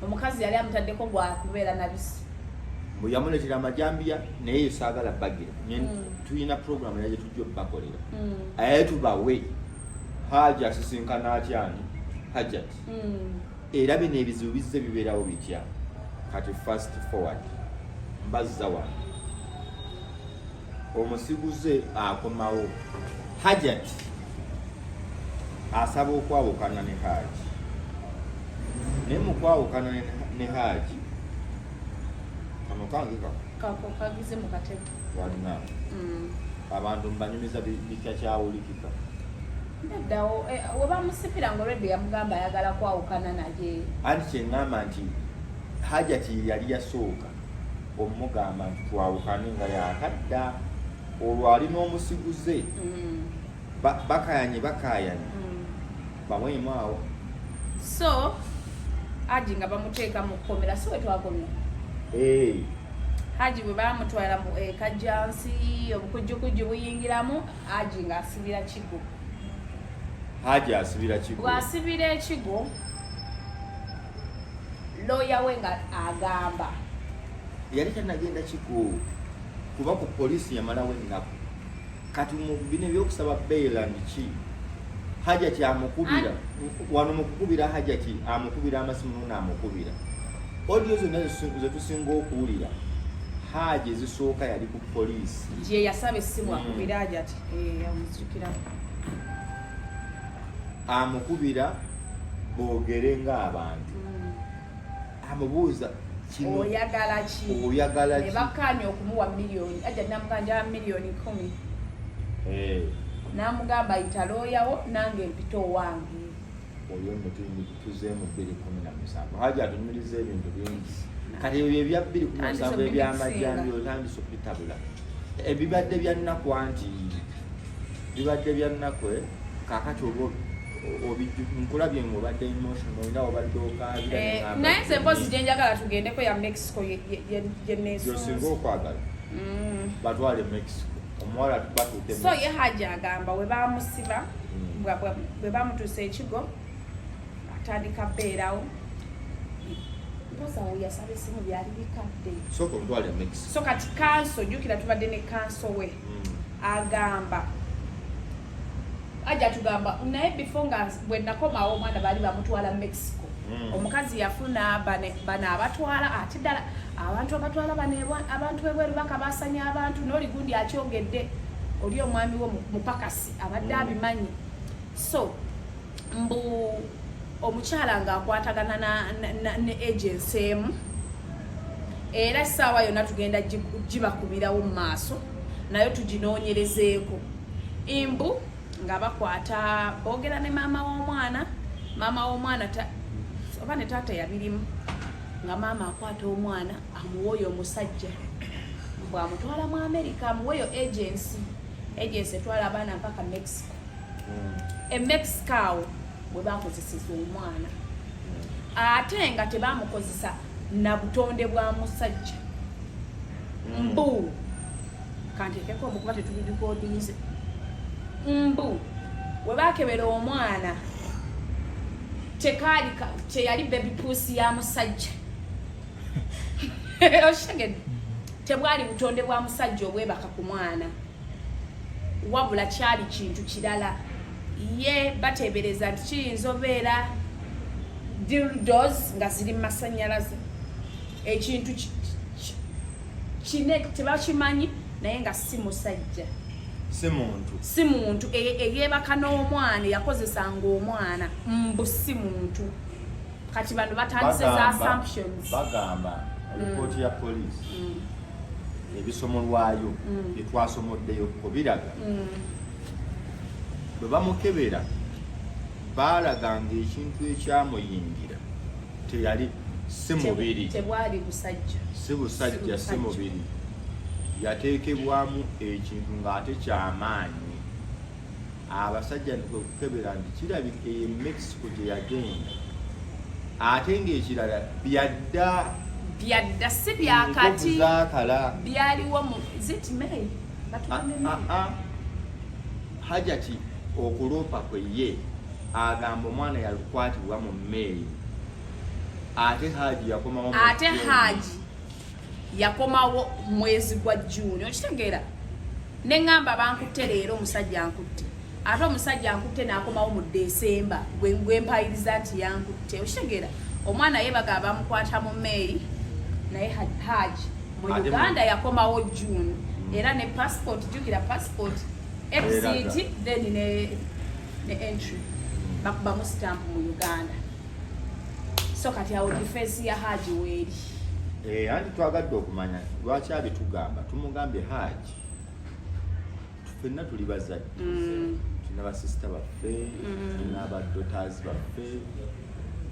omukazi yali amutaddeko gwakubeera nabisi bwe yamuleetera amajambiya naye saagala bagira tulina programu era gye tujja okubakolera aye tubawe Hajji asisinkana atyani Hajji ati era bino ebizibu bizze bibeerawo bitya kati fast forward mbazza wano omusiguze akomawo Hajji ati asaba okwawukana ne Hajji naye mu kwawukana ne Hajji kano kange kako kagize mu katebe walina abantu mbanyumiza bitakyawulikika neddawo we bamusipira ng'olwedde yamugamba ayagala kwawukana naye anti kyeŋŋamba nti Hajji ati yali yasooka omugamba nti twawukane nga yakadda olwo ali n'omusiguze bakayanye bamwemu awo so Hajji nga bamuteeka mu kkomera si we twakomya Hajji bwe bamutwala mu Kajjansi obukujjukujju buyingiramu Hajji ng'asibira kigo Hajji asibira kigo bw'asibira ekigo looya we nga agamba yali tanagenda kigo kuba ku polisi yamalawo ennaku kati mu bino ebyokusaba beirand ki Hajji ati amukubira wano mukukubira Hajji ati amukubira amasimu n'amukubira audio zonna ze tusinga okuwulira Hajji zisooka yali ku polisi gye yasaba essimu akubira Hajji ati amusukira amukubira boogere ng'abantu amubuuza kino oyagala ki ne bakkaanya okumuwa miliyoni Hajji namuganja miliyoni 10 n'amugamba ayita looyawo nange mpita owange oyo nno tuze mu 2017 Hajji atunyumiriza ebintu bingi kati ebyo ebya 2017 ebyamajjambi otandise okubitabula ebibadde bya nnaku anti bibadde bya nnaku kakati obo nkulabye ng'obadde emotional nga obadde okaabira naye nze emboozi gye njagala tugendeko ya Mexico gye neesinga okwagala batwale Mexico omuwala batuuke so ye Hajji agamba we baamusiba bwe bamutuusa ekigo atandika beerawo mposawo yasaba esimu byali bikadde soka omutwale Mexico so kati kanso jjukira tubadde ne kanso we agamba ajja tugamba naye before nga bwe nakomawo omwana baali bamutwala Mexico omukazi yafuna bano abatwala ate ddala abantu abatwala bano abantu ebweru bakabasanya abantu n'oligundi akyogedde oli omwami wo mupakasi abadde abimanyi so mbu omukyala ng'akwatagana ne agency emu era essaawa yonna tugenda gibakubirawo mu maaso nayo tuginoonyerezeeko imbu nga bakwata boogera ne maama w'omwana oba ne taata yabirimu nga maama akwata omwana amuwoyo omusajja bw'amutwala mu America amuwoyo agency etwala abaana mpaka Mexico Mexico awo bwe bakozeseza omwana ate nga tebamukozesa na butonde bwa musajja mbu kantekeko obukuba tetubirikodinze mbu we bakebera omwana teyali baby pussy ya musajja oshegedde tebwali butonde bwa musajja obwebaka ku mwana wabula kyali kintu kirala ye batebereza nti kiyinza obeera dildos nga ziri masanyalaze ekintu kine tebakimanyi naye nga si musajja si muntu eyebaka n'omwana yakozesanga omwana mbu si muntu kati bano batandise za assumptions bagamba alipooti ya poliisi ebisomolwayo byetwasomoddeyo biraga bwe bamukebera baalaganga ekintu ekyamuyingira teyali si mubiri tebwali busajja si busajja si mubiri yateekebwamu ekintu ng'ate kyamaanyi abasajja okukebera nti kirabika e Mexico gye yagenda ate ng'ekirala byadda si byakati byaliwo mu zitmei Hajji okuloopa kwe ye agamba omwana yalukwatibwa mu May ate Hajji yakomawo mwezi gwa June okitegeera neŋŋamba bankutte leero omusajja ankutte ate omusajja ankutte n'akomawo mu December gwempayiriza nti yankutte okitegeera omwana ye bagamba bamukwata mu May naye Hajji mu Uganda yakomawo June era ne passport jukira passport exit then ne entry bakubamu stamp mu Uganda so kati awo defense ya Hajji weeri anti twagadde okumanya lwaki abitugamba tumugambye Hajji ffenna tuli bazadde tulina basisita baffe tulina abadotazi baffe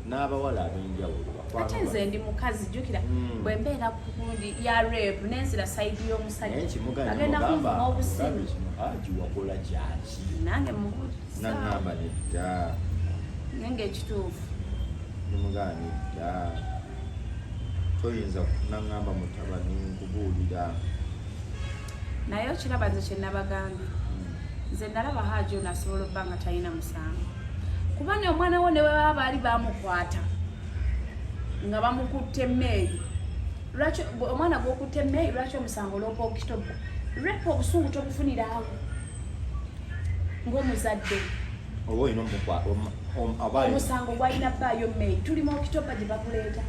n'abawala ab'enjawulo ate nze ndi mukazi jjukira bwe mbeera ku kundi ya rape n'enzira sayidi y'omusajja agenda kunvuma obusimu Hajji wakola kyaki nange mubuuza naŋŋamba nedda nange ekituufu nimugamba nedda toyinza naŋŋamba mutabani nkubuulira naye okiraba nze kye nabagambye nze nalaba Hajji ono asobola obba nga talina musango kuba ne omwana wo ne we baba baali bamukwata nga bamukutte Meeyi lwaki omwana gw'okutte Meeyi lwaki omusango oloopa Okitoba repa obusungu tobufunira awo ng'omuzadde oba olina omusango gwalina bbaayo Meeyi tuli mu Okitoba gye bakuleeta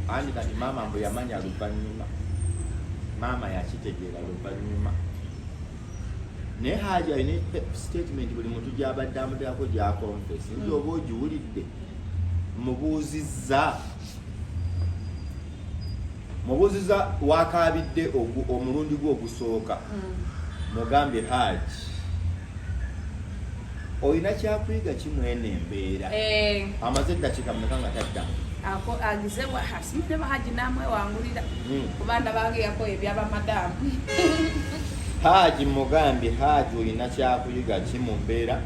andi kati maama mbwe yamanya luvannyuma maama yakitegeera luvannyuma naye Hajji alina statement buli muntu gy'abadde amuteekako gya confess nti oba ogiwulidde mubuuziza wakaabidde omulundi gwe ogusooka mugambye Hajji olina kyakuyiga kimweno embeera amaze eddakiika mmeka nga tadda agizebwa hasimule Hajji namwe wangulira kubanda bange yakoye byaba madamu Hajji mugambi Hajji olina kyakuyiga kimumbeera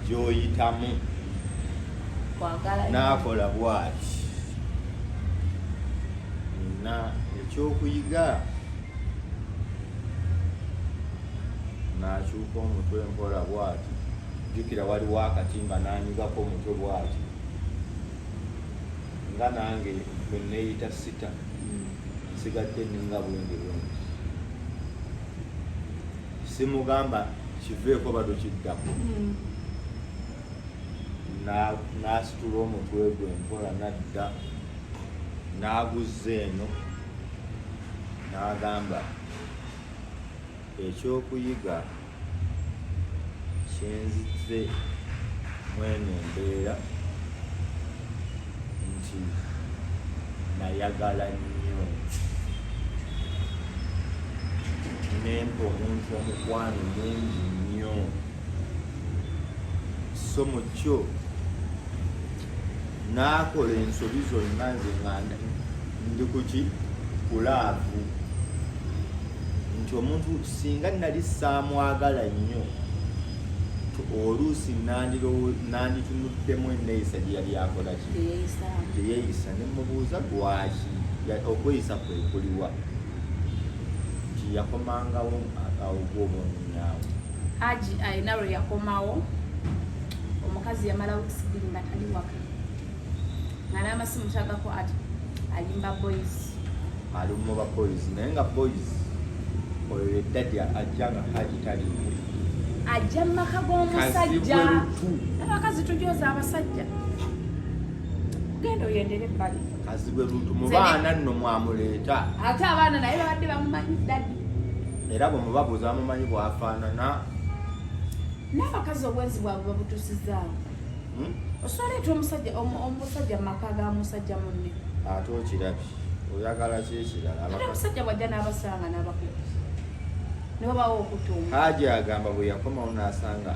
gy'oyitamu n'akola bw'ati na ekyokuyiga n'akyuka omutwe mpola bw'ati jjukira waliwo akatimba n'anyigako omutwe bw'ati nga nange bwe neeyita sita nsigadde ninga bwenge simugamba kiveeko bado kiddako n'asitula omutwe gwe mpola nadda n'aguzza eno n'agamba ekyokuyiga kyenzizze mweno embeera nti nayagala nnyo nempa omuntu omukwano mungi nnyo so mu kyo n'akola ensobi zonna nze nganda ndi kuki kulaavu nti omuntu singa nali saamwagala nnyo oluusi nanditunuddemu enneeyisa gye yali akola ki gye yeeyisa ne mubuuza lwaki okweyisa kwe kuliwa nti yakomangawo ogw'obwomunyaawo Hajji alina lwe yakomawo omukazi yamala weeks 2 nga tali waka nga n'amasimu tagako ati alimba boys alimu ba boys naye nga boys oyo eddadi ajja nga Hajji taliiwo ajja mumaka g'omusajja n'abakazi tujooza abasajja genda oyendere ebbali kazi bwe lutu mu baana nno mwamuleeta ate abaana naye babadde bamumanyi ddadi era bwe mubabuuza bamumanyi bwafaanana n'abakazi obwenzi bwabwe babutuusizaawo osoleeta omusajja mu maka ga musajja munne ate okirabye oyagala kyekirala omusajja bwajja n'abasanga n'abakubi ne babawo okutuuma Hajji agamba bwe yakomawo n'asanga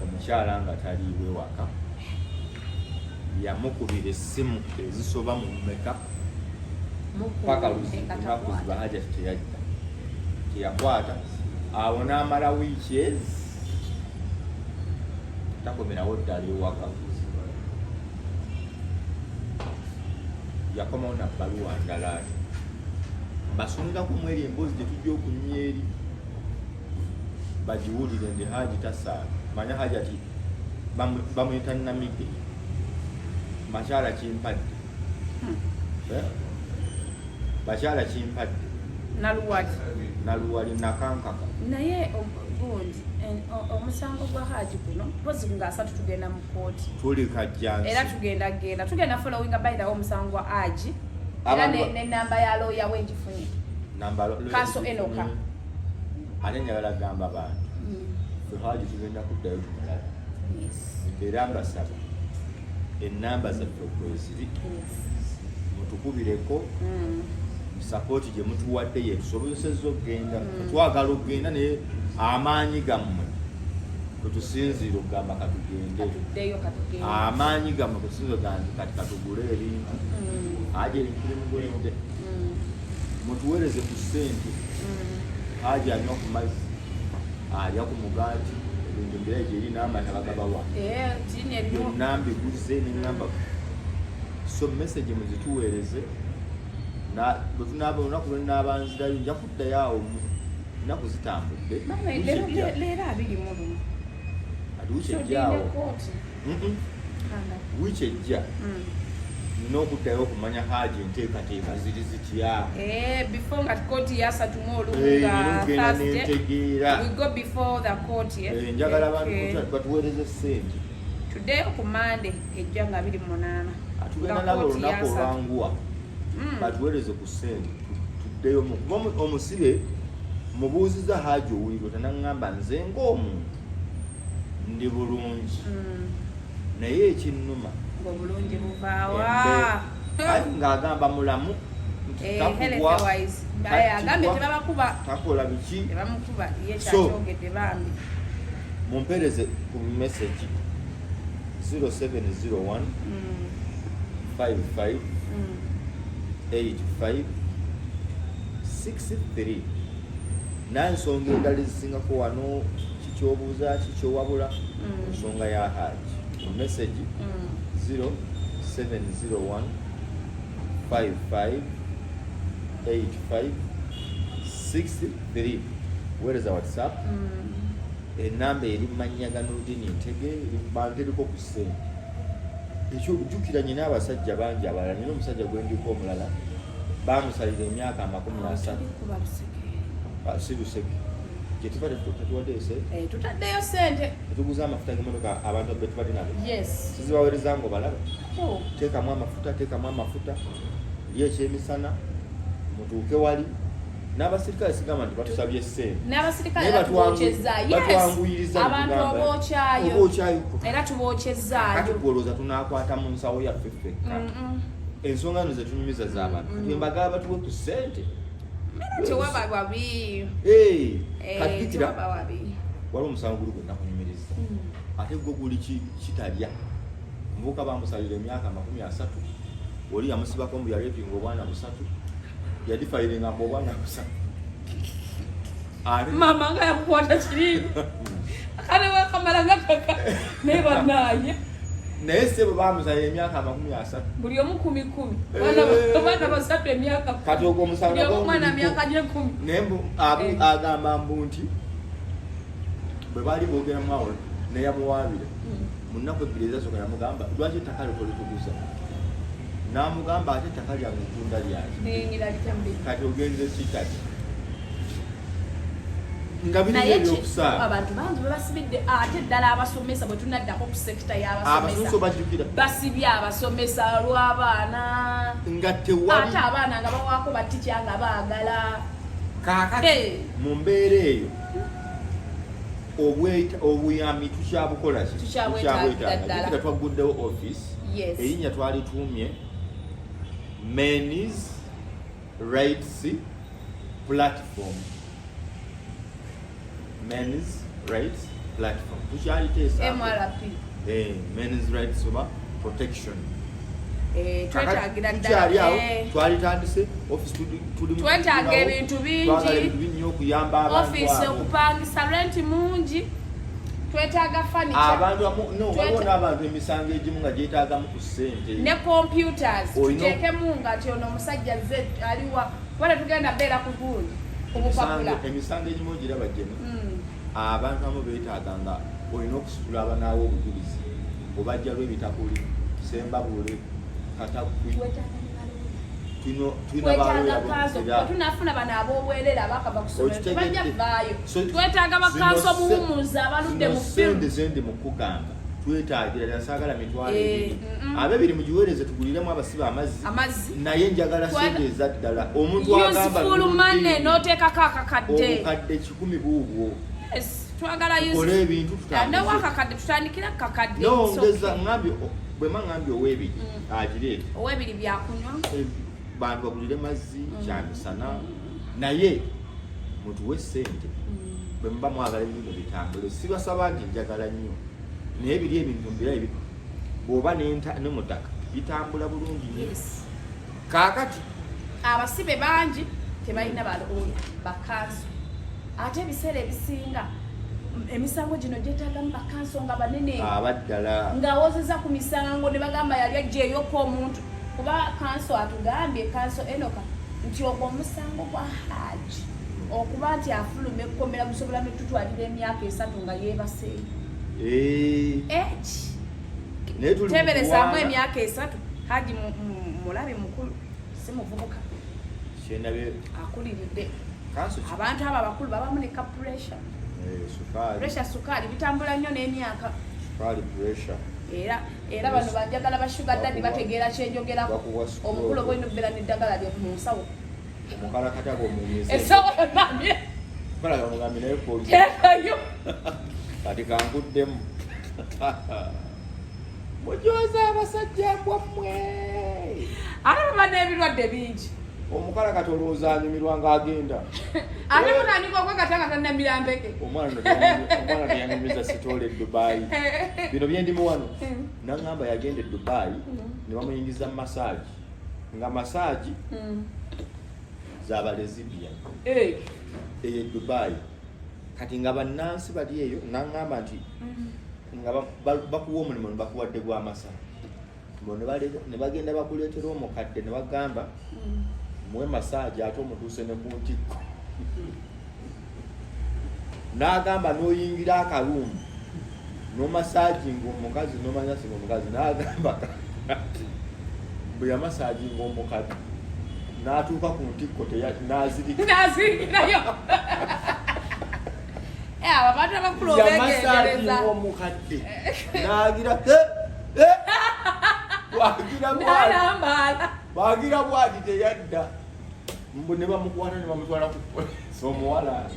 omukyala nga taliiwe waka yamukubira essimu ezisoba mu mmeka paka lunakuziba Hajji teyajja teyakwata awo n'amala wiiki ezi takomerawo ddala ewaka yakomawo na bbaluwa ndala ati mbasoneraku mweri emboozi gye tujja okunywa eri bagiwulire ndi Hajji tasaala manya Hajji ati bamuyita Namige makyala kimpadde bakyala kimpadde naluwali nakankaka naye ogundi omusango gwa Hajji guno pozi nga 3 tugenda mu kooti tuli kajjansi era tugenda following by the omusango gwa Hajji era n'ennamba ya looya wengifunye kaso enoka ate njagala gamba bantu fe Hajji tugenda kuddayo tumulala era mbasaba ennamba zaffe kweziri mutukubireko sapooti gye mutuwadde yetusobozesezza okugenda twagala okugenda naye amaanyi gammwe kwetusinziira okugamba katugende amaanyi gammwe kwetusinziira okugamba kati katugule ebintu Hajji ebintu bimugende mutuweereze ku ssente Hajji anywa ku mazzi alya ku mugaati ebintu mbira gyeri n'amata bagabawa byonna mbiguze neŋŋamba so message muzituweereze bwe tunaaba olunaku lwe naabanzirayo nja kuddayo awo ennaku zitambudde leero 21 ati wiiki ejjaawo wiiki ejja nina okuddayo okumanya Hajji enteekateeka ziri zitya before nga kooti yasatuma olugenda nentegeera njagala abantu batuweereze ssente tuddeyo ku Monday ejja nga 28 atugenda nabo olunaku olwanguwa batuweereze ku ssente tuddeyo kuba omusibe mubuuziza Hajji owulirwa tanaŋŋamba nze ng'omuntu ndi bulungi naye ekinnuma obulungi buvaawa ng'agamba mulamu agambye tebabakuba takola biki tebamukuba ye kyakyogedde bambi mumpeereze ku message 0701 55 85 63 nansonga endala ezisingako wano kikyobuuza kikyowabula ensonga ya Hajji message 0701 55 85 63 weereza WhatsApp enamba eri manyagano Dini Ntege banteriko ku ssente ekyokujjukira nyina abasajja bangi abalala nina omusajja gwendiko omulala bamusalira emyaka 30 si luseke tutaddeyo sente tutaddeyo sente tuguza amafuta g'emmotoka abantu betubadde nabo sizibaweereza ngo balaba teekamu amafuta ye ekyemisana mutuuke wali n'abasirikale sigamba nti batusabye ssente n'abasirikale batwanguyiriza abantu obookyayo era tubookyezaayo kati gwolooza tunaakwata mu nsawo yaffe ffekka ensonga no zetunyumiza z'abantu twembagala batuwe ku ssente tewaba wabi katikira waliwo omusango guli gwonna kunyumiriza ate gwo guli kitalya mubuuka bamusalira emyaka 30 oli yamusibako mbu yalepinga obwana 3 yadifayiringa mbu obwana 3 mama nga yakukwata kirimu kale wakamala nga kaka naye banaye naye sebo bamusalira emyaka 30 buli omu 10 baana basatu emyaka kati ogwo omusango gw'omwana myaka gye 10 naye agamba mbu nti bwe baali boogera mwawo neyamuwaabira mu nnaku ebbiri ezasooka yamugamba lwaki ettaka lyo tolituguza n'amugamba ate ettaka lyange ntunda lyaki kati ogenze kitaki nga biri ebyokusaala abantu bangi bebasibidde ate ddala abasomesa bwe tunaddako ku sekita y'abasomesa bajjukira basibye abasomesa lw'abaana nga tewali ate abaana nga bawaako batikya nga baagala kaakati mu mbeera eyo obuyambi tukyabukola tukyabwetaaga twaguddewo office erinnya twalituumye Men's Rights Platform tukyaliteesa Men's Rights oba Protection twetaagira twalitandise office twetaaga ebintu bingi nnyo okuyamba abantu office okupangisa rent mungi twetaaga abantu waliwo n'abantu emisango egimu nga gyetaagamu ku ssente ne computers tuteekemu nga ti ono omusajja ze aliwa wala tugenda beera ku gundi kubupapula emisango egimu ogiraba gyemu abantu amu beetaaga nga olina okusitula abanaawo obujulizi obajja lw'ebitakuli sembabule katakwi tunafuna bano ab'obwerere abakava ku ssomero tebajja vaayo twetaaga bakanso obuwummuzi abaludde mu sente zendi mu kugamba twetaagira ddala saagala mitwalo ebiri ab'ebiri mugiweereze tuguliremu abasiba amazzi naye njagala sente eza ddala omuntu agamba n'oteekako akakadde obukadde 10 buubwo twagala tukole ebintu tutandikakakadde tutandikira kakadde nongeza ngambye bwema ngambye ow'ebiri agireete ow'ebiri byakunywa bantu bagulire mazzi kyamisana naye mutuwe ssente bwe muba mwagala ebintu bitambule sibasaba nti njagala nnyo naye biri ebintu mbira ebi bw'oba n'emutaka bitambula bulungi nnyo kaakati abasibe bangi tebalina balooya bakanso ate ebiseera ebisinga emisango gino gyetaagamu bakanso nga banene abaddala ng'awozeza ku misango ne bagamba yali ajjeeyoko omuntu kuba kanso atugambye kanso enoka nti ogwo omusango gwa Hajji okuba nti afuluma ekkomera gusobola netutwalira emyaka 3 nga yeebaseeyo teberezaamu emyaka 3 Hajji mulabi mukulu si muvubuka akuliridde abantu abo abakulu babamu ne ka pressure sukaali bitambula nnyo n'emyaka era bano banjagala bashuga dadi bategeera kyenjogerako omukulu obwolina okubeera n'eddagala lye mu nsawo esawo yonamye kati kanguddemu mujoza abasajja bwammwe ate baba n'ebirwadde bingi omukala kati olowooza anyumirwa ng'agenda ate munandika okwegata tannamira-mbeke omwana teyanyumiza sitoola e Dubai bino byendimu wano naŋŋamba yagenda e Dubai ne bamuyingiza mu massage nga massage zaba lesbian Dubai kati nga bannansi bali eyo nangamba nti nga bakuwa omulimu ne bakuwadde gwa massage ne bagenda bakuleetera omukadde ne bagamba muwe massage ate omutuuse ne ku ntikko n'agamba n'oyingira akalumbu n'omassaaginga omukazi n'omanya singa omukazi n'agamba bwe yamasaaginga omukazi n'atuuka ku ntikko n'azirikirayo abantu abakulu obegendereza omukadde n'agira wagira bwati teyadda mbu ne bamukwana ne bamutwala ku polisi omuwala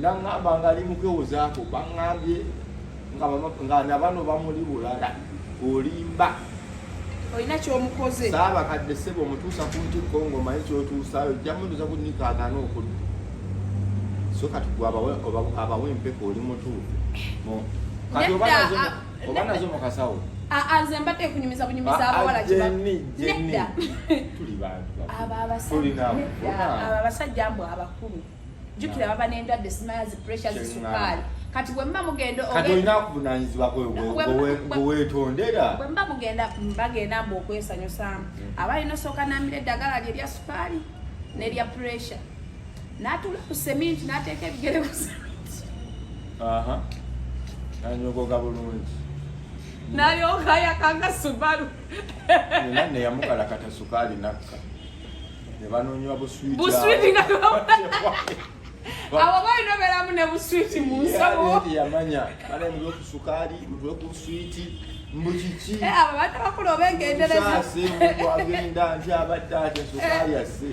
naŋŋamba ngaali mukwewozaako baŋŋambye nga nabano bamuli bulala olimba olina kyomukoze saabakadde ssebo omutuusa ku ntikko ng'omanyi kyotuusaayo ojja muntuusa ku nikaagaana okudda so kati gwe abawe empeka oli mutuufu kati oba nazo mukasawo nze mbadde kunyumiza abawala nedda tuli bantu abo abasajja mbw abakulu jjukira baba n'endwadde simanya zi pressure zisukaali kati bwe mba mugenda kati olina kuvunaanyizibwa bweweetondera bwe mba bagenda mbu okwesanyusaamu aba alina osooka n'amira eddagala lye erya sukaali n'erya pressure n'atuula ku seminti n'ateeka ebigere ku seminti nanyogoga bulungi n'alyoka yakanga Subaru era neyamukalakata sukaali nakka ne banonywa buswiti abo balina obeeramu ne buswiti mu nsabo yamanya bana muli ku sukaali muli ku switi mbukiki abo bantu abakulu obengendereza agenda nti abadde ate sukaali asse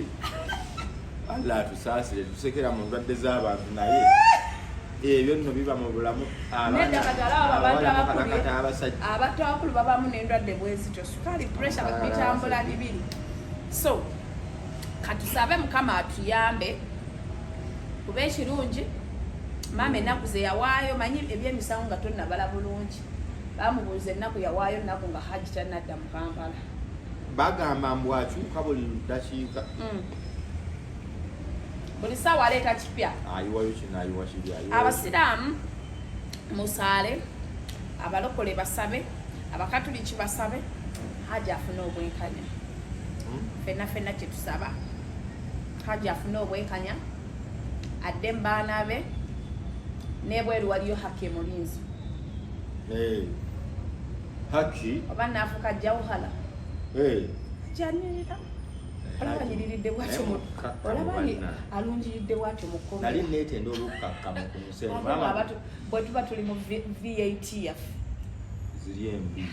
alla atusaasire tusekera mu ndwadde z'abantu naye ebyo nno biba mu bulamu abantu abakulu babamu n'endwadde bwezityo sukaali pressure bakitambula bibiri so katusabe mukama atuyambe kuba ekirungi maama ennaku ze yawaayo manyi ebyemisango nga tonnabala bulungi bamubuuza ennaku yawaayo ennaku nga Hajji tannadda mu Kampala bagamba mbu akyuka buli ddakiika buli ssaawa aleeta kipya ayiwayo kino ayiwa kiri abasiraamu musaale abalokole basabe abakatuliki basabe Hajji afune obwenkanya fenna kyetusaba Hajji afune obwenkanya adde mbaana be nebweru waliyo Haki Mulinzi Haki oba naafuka Jawhala janirira olabanyiriridde bwatyo olabani alungiridde bwatyo mukono nali neetenda olukakkamu ku musenyu bwe tuba tuli mu VAT yaffe ziri embi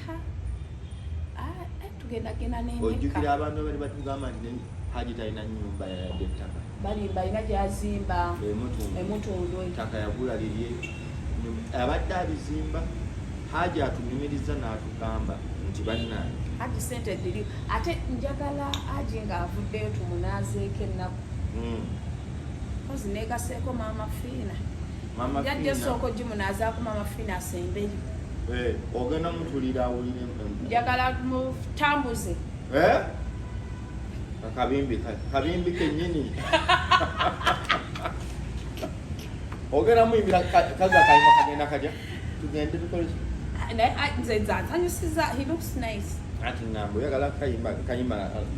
tugendagenda ojjukira abantu abali batugamba nti Hajji talina nnyumba yayadde ettaka balimba alina gyazimba emutundu ettaka yagula lirye abadde abizimba Hajji atunyumiriza n'atugamba nti bannange Hajji sente diri ate njagala Hajji ng'avuddeyo tumunaazeeko ennaku kozi neegaseeko maama Fiina jajja esooka ogimunaazaako maama Fiina asembeyo ogenda mutulira awulire njagala mutambuze kabimbi kenyini ogenda muyimbira kaga kayima kagenda kaja tugende tukole nze nzanyusiza he looks nice ati nambo yagala kayima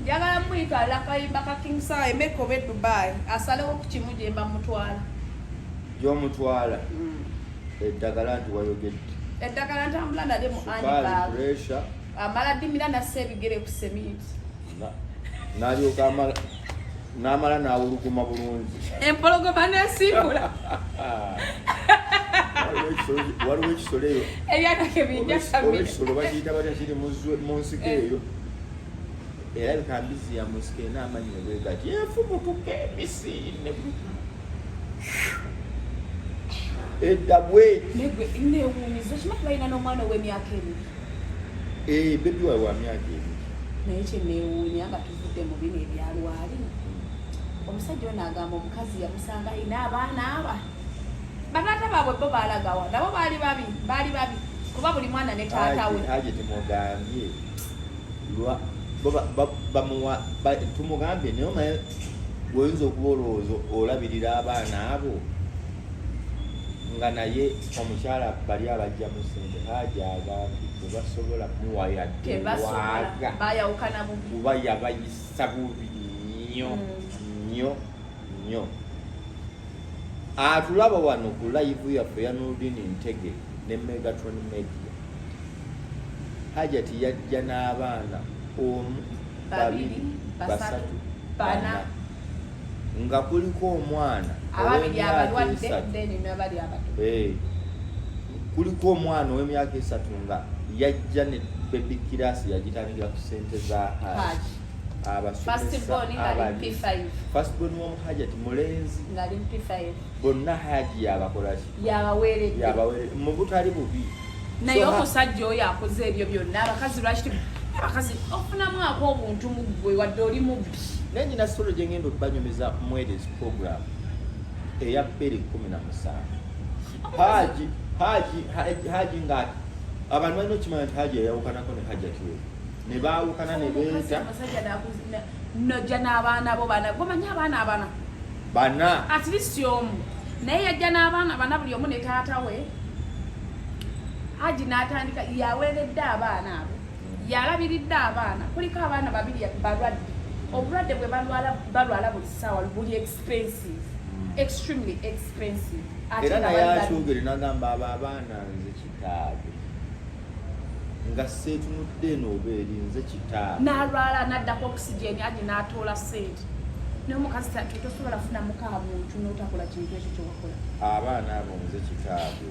njagala mwikala kayimba ka King Sawa emeka obe Dubai asalewo ku kimu gye mba mutwala gy'omutwala eddagala nti wayogedde eddagala ntambula nalye mu anibag amala ddimira nassa ebigere ku seminti n'alyoka n'amala n'awuluguma bulungi empologoma n'esimbula waliwo ekisolo eyo ebyanake binjasamira ekisolo bakiyita batya kiri mu nsiko eyo era bikambizi ya mu nsiko n'amanyi nebwegati efumutuka emisinde edda bweti newuumiza okimanyi balina n'omwana ow'emyaka ebiri bebi wawe wa myaka ebiri naye kyenewuunya nga tuvudde mu bino ebyalwali omusajja ono agamba omukazi yamusanga alina abaana aba bataata baabwe bo baalagawa nabo baali babi kuba buli mwana ne taata we Hajji temugambye tumugambye naye omanyi bw'oyinza okuba olowooza olabirira abaana abo nga naye omukyala bali abajjamu sente Hajji agambye tebasobola kumuwa yadde waaga kuba yabayisa bubi nnyo atulaba wano ku live yaffe ya Nurdin Ntege ne Megatron Media. Hajjati yajja n'abaana 1 2 3 4 nga kuliko omwana ababiri abalwadde n'abali abato kuliko omwana ow'emyaka 3 nga yajja ne baby class yagitandikira ku ssente za Hajji firstborn w'omu Hajjati mulenzi bonna Hajji yabakola ki yabaweeredde mu butali bubi naye omusajja oyo akoze ebyo byonna abakazi lwaki abakazi ofunamu ak'obuntu mu ggwe wadde oli mubbi naye nyina sitolo gye ngenda okubanyumiza mwedezi program eya 2017 Hajji nga abantu balina okimanya nti Hajji yayawukanako ne Hajjati we ne baawukana ne beeta nojja n'abaana bo gomanyi abaana bana at least omu naye yajja n'abaana bana buli omu ne taata we Hajji n'atandika yaweeredde abaana abo yalabiridde abaana kuliko abaana babiri balwadde obulwadde bwe balwala buli ssaawa buli expensive extremely expensive era naye akyogere n'agamba abo abaana nze kitaabe nga seetunudde eno eri nze kitaabe n'alwala n'addako oxygen Hajji n'atoola ssente n'omukazi tosobola funa mukaa muntu n'otakola kintu ekyo kyewakola abaana abo nze kitaabe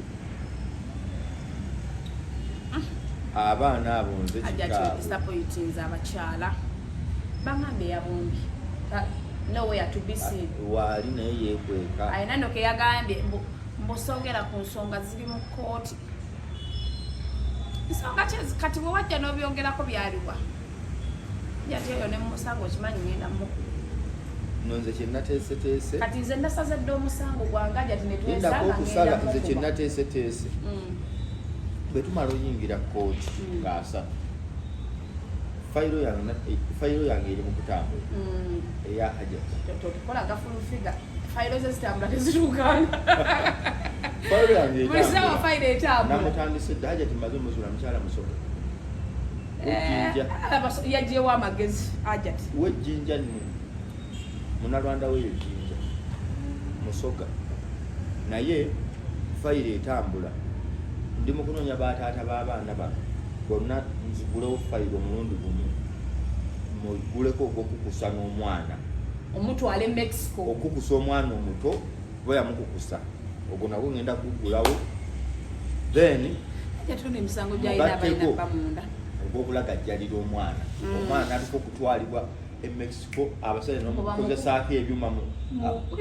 abaana abo nze kitaabe disappointinze abakyala bangambe yabombi nowhere to be seen waali naye yeekweka ayina nno ke yagambye mbusongera ku nsonga ziri mu kooti nsonga kati bwe wajja n'obyongerako byaliwa yate eyo ne mu musango okimanyi ngenda muku nonze kyenateeseteese kati nze ndasazadde omusango gwange ajati netwendako okusala nze kyenateeseteese bwe tumala oyingira kooti ng'asatu fayiro yange eri mu kutambula eya Hajjati totukola gafulufiga fayiro ze zitambula tezituukanga fayiro yange buli ssaawa fayiro etambula namutandise dde Hajjati mmaze omuzuula mukyala musoga yaggyewo amagezi Hajjati wejjinja nno munalwanda weyo ejjinja musoga naye fayiro etambula ndi mu kunoonya bataata b'abaana bano bonna nzigulewo fayiro omulundi gumu muguleko ogw'okukusa n'omwana omutwale Mexico okukusa omwana omuto bwe yamukukusa ogwo nagwo ngenda kugulawo then emisango gyayina abalina bamunda ogw'okulagajjalira omwana omwana aliko okutwalibwa e Mexico abasajja n'omukozesaako ebyuma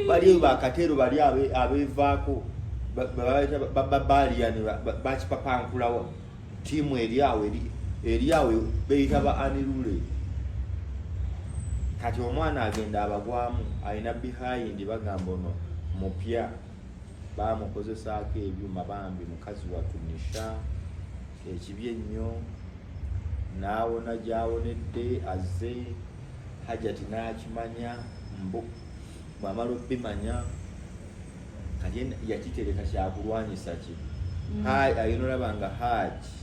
bali bakatero bali abeevaako babaliyani bakipapankulawo tiimu eri awo beyita ba anirule kati omwana agenda abagwamu alina behind bagamba ono mupya bamukozesaako ebyuma bambi mukazi watunisha ekibi ennyo n'awona gyawonedde azze Hajjati n'akimanya bw'amala obbimanya kati yakitereka kyakulwanyisa ki ayina olaba nga Hajji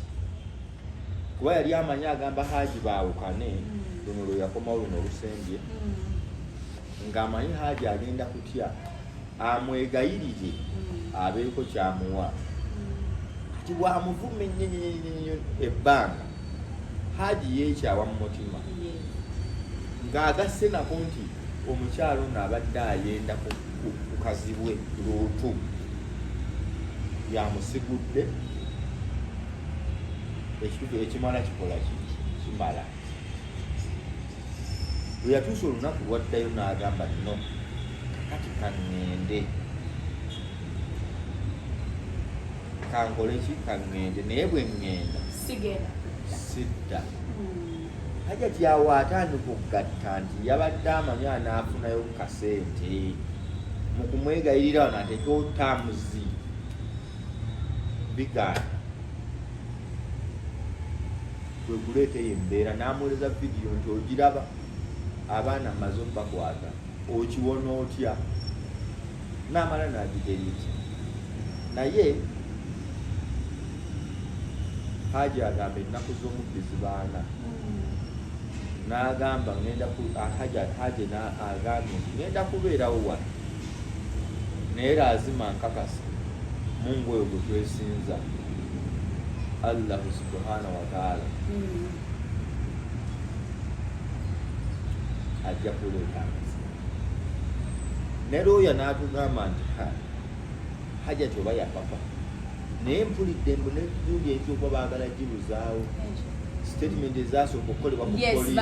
kuba yali amanya agamba Hajji baawukane luno lwe yakomawo luno olusembye ng'amanyi Hajji agenda kutya amwegayirire abeeko kyamuwa kati bw'amuvuma ennyo ebbanga Hajji yeekyawa mu mutima ng'agasse nako nti omukyalo ono abadde ayenda ku kazibwe luutu yamusigudde ekitutu ekimala kikola kimala bwe yatuusa olunaku lwaddayo n'agamba nno kati kaŋŋende kankole ki kaŋŋende naye bwe ŋŋenda sidda Hajjati awo atandika okugatta nti yabadde amanyi anaafunayo ku kasente mu kumwegayirira wano ateekewo tamuzi bigaana kwe kuleetayo embeera n'amuweereza vidiyo nti ogiraba abaana amaze okubakwata okiwona otya n'amala n'agideriiti naye Hajji agamba ennaku z'omubbi zibaana n'agamba Hajji agambye nti ngenda kubeerawo wano naye lazima nkakasa Mungu oyo gwe twesinza Allahu subhanahu wa ta'ala ajja kuleeta amazima naye oyo n'atugamba nti Hajji ati oba yapapa naye mpulidde nebuli ekyokuba baagala gibuzaawo statement ezasooka okukolebwa ku police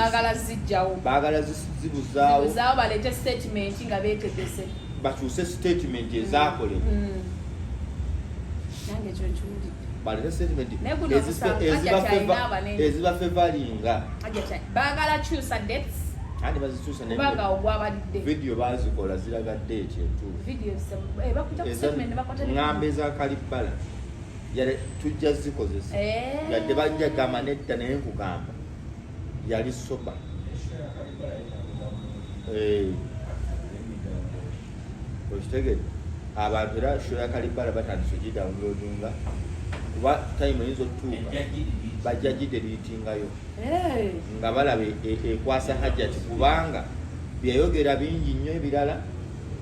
baagala zibuzaawo baleete statement nga beetegese bakyuse statement ezakolebwa nange ekyo nkiwulidde balete statement eziba favoringa baagala kyusa dates andi bazikyusa kubanga ogwabalidde video bazikola ziraga date entuufu eza Kalibala yali tujja zikozesa yadde bajja gamba nedda naye nkugamba yali soba okitegedde abantu era show ya Kalibala batandise ogidownloadinga kuba time eyinza otutuuka bajja gideriitingayo nga balaba ekwasa Hajji ati kubanga byayogera bingi nnyo ebirala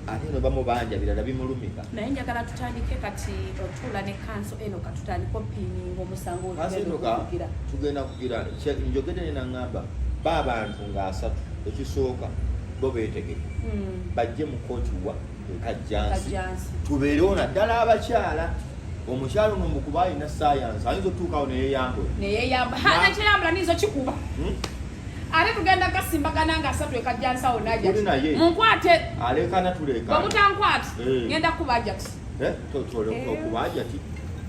ate no bamubanja birala bimulumika naye njagala tutandike kati otuula ne kanso eno katutandika opininga omusango olugenda tugenda kugira njogedde ne naŋŋamba b'abantu ng'asatu ekisooka bo beetegeke bajje mu kooti wa ekajjansi tubeerewo naddala abakyala omukyalo no mukuba alina science ayinza otuukawo neyeeyambula nizo kikuba ate tugenda kasimbagana nga asatu ekajjansawo najati munkwate alekana tuleka bwemutankwate ngenda kubajati okubajati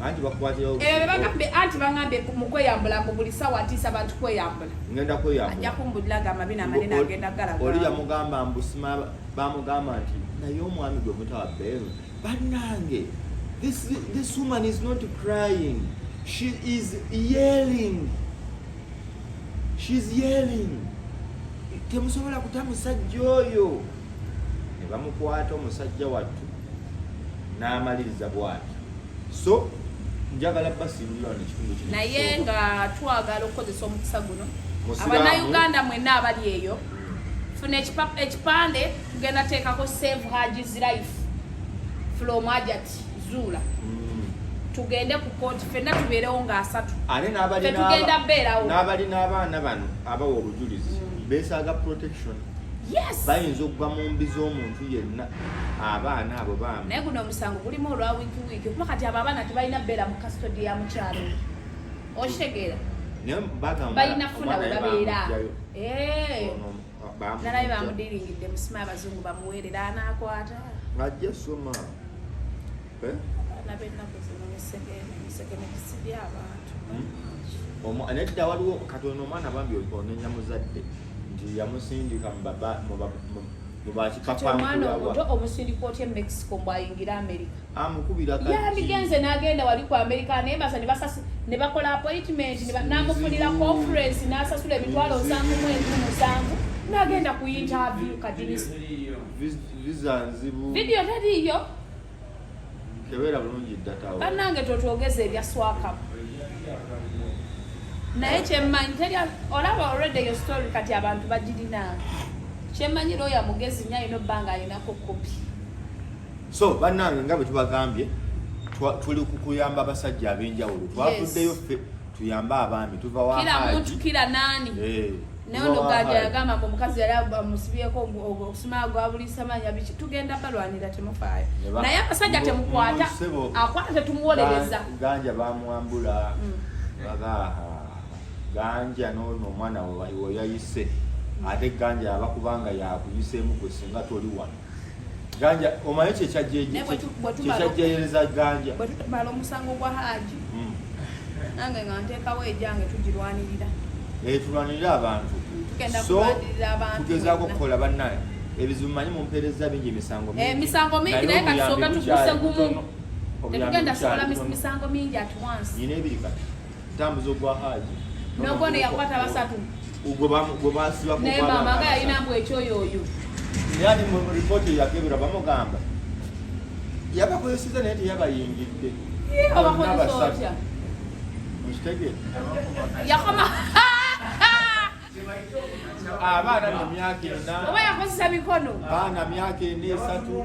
anti bakwatirawo bebagambe anti baŋambe mukweyambula mbu buli sawa atiisa bantu kweyambula ngenda kweyambula ajja kumbuliraga amabina amanene agenda galaga oli yamugamba mbusima bamugamba nti naye omwami gwe mutawa beero bannange this woman is not crying, she is yelling. She's yelling. Temusobola kuta musajja oyo. Ne bamukwata omusajja wattu n'amaliriza bw'ati. So njagala basimbula n'ekitundu kino. Naye nga twagala okukozesa omukisa guno Abannayuganda mwenna abali eyo funa ekipande tugenda teekako Save Hajji's Life from Ajat Zula tugende ku kooti fenna tubeerewo nga asatu tugenda beerawo n'abali n'abaana bano abawa obujulizi beesaaga protection. Yes. Bayinza okugwa mu mbi z'omuntu yenna abaana abo baamu naye guno omusango gulimu olwa wiiki kuba kati abo abaana tebalina beera mu custody ya mukyalo okitegeera balina funa we babeera nalabe bamudiringidde musima abazungu bamuweerera anaakwata ng'ajja soma nabennaku zino misekene kisibya abantu nedda waliwo katonda omwana bambi onenya muzadde nti yamusindika omwana omuto omusindika otya Mexico mbwayingira America amukubira yandigenze n'agenda wali ku America naye basa ne bakola appointment n'amufunira conference n'asasula emitwalo 7,700 n'agenda ku interview kadinisi visa nzibu video taliyo kebeera bulungi ddatawo bannange twogeze ebya swaka naye kyemmanyi olaba already eyo story kati abantu bagirina kyemmanyi looya mugezi nnyo alina ebbanga alinako kopi. So bannange nga bwe tubagambye tuli kukuyamba abasajja ab'enjawulo twatuddeyo ffe tuyambe abaami tuva wa kila muntu kila nani naye ono ganja yagamba mbu omukazi yali amusibyeko okusima gwabulisa manya biki tugenda balwanira temufaayo naye abasajja temukwata akwata tetumuwolereza ganja bamuwambula ganja n'ono omwana we yayise ate ganja yaba kubanga yakuyiseemu gwe singa toli wano ganja omanyi kyekyajjayereza ganja bwe tutumala omusango gwa Hajji nange nga nteekawo ejange tugirwanirira tulwanirira abantu so tugezaako okukola bannaye ebizibu manyi mumpeereza bingi emisango mingi naye katusooka tuguse gumu tetugenda sobola misango mingi at once nyina ebiri kati ntambuza ogwa Hajji Nogone yakwata basatu. Gwe basiba ku naye mama nga yalina mbwe ekyoyoyo. Yani mu ripoti yakebera bamugamba yabakozeseza naye teyabayingidde. Abakozesa otya? Mukitegere? Yakoma. Abaana mu myaka ena. Oba yakozesa mikono. Baana myaka ena esatu.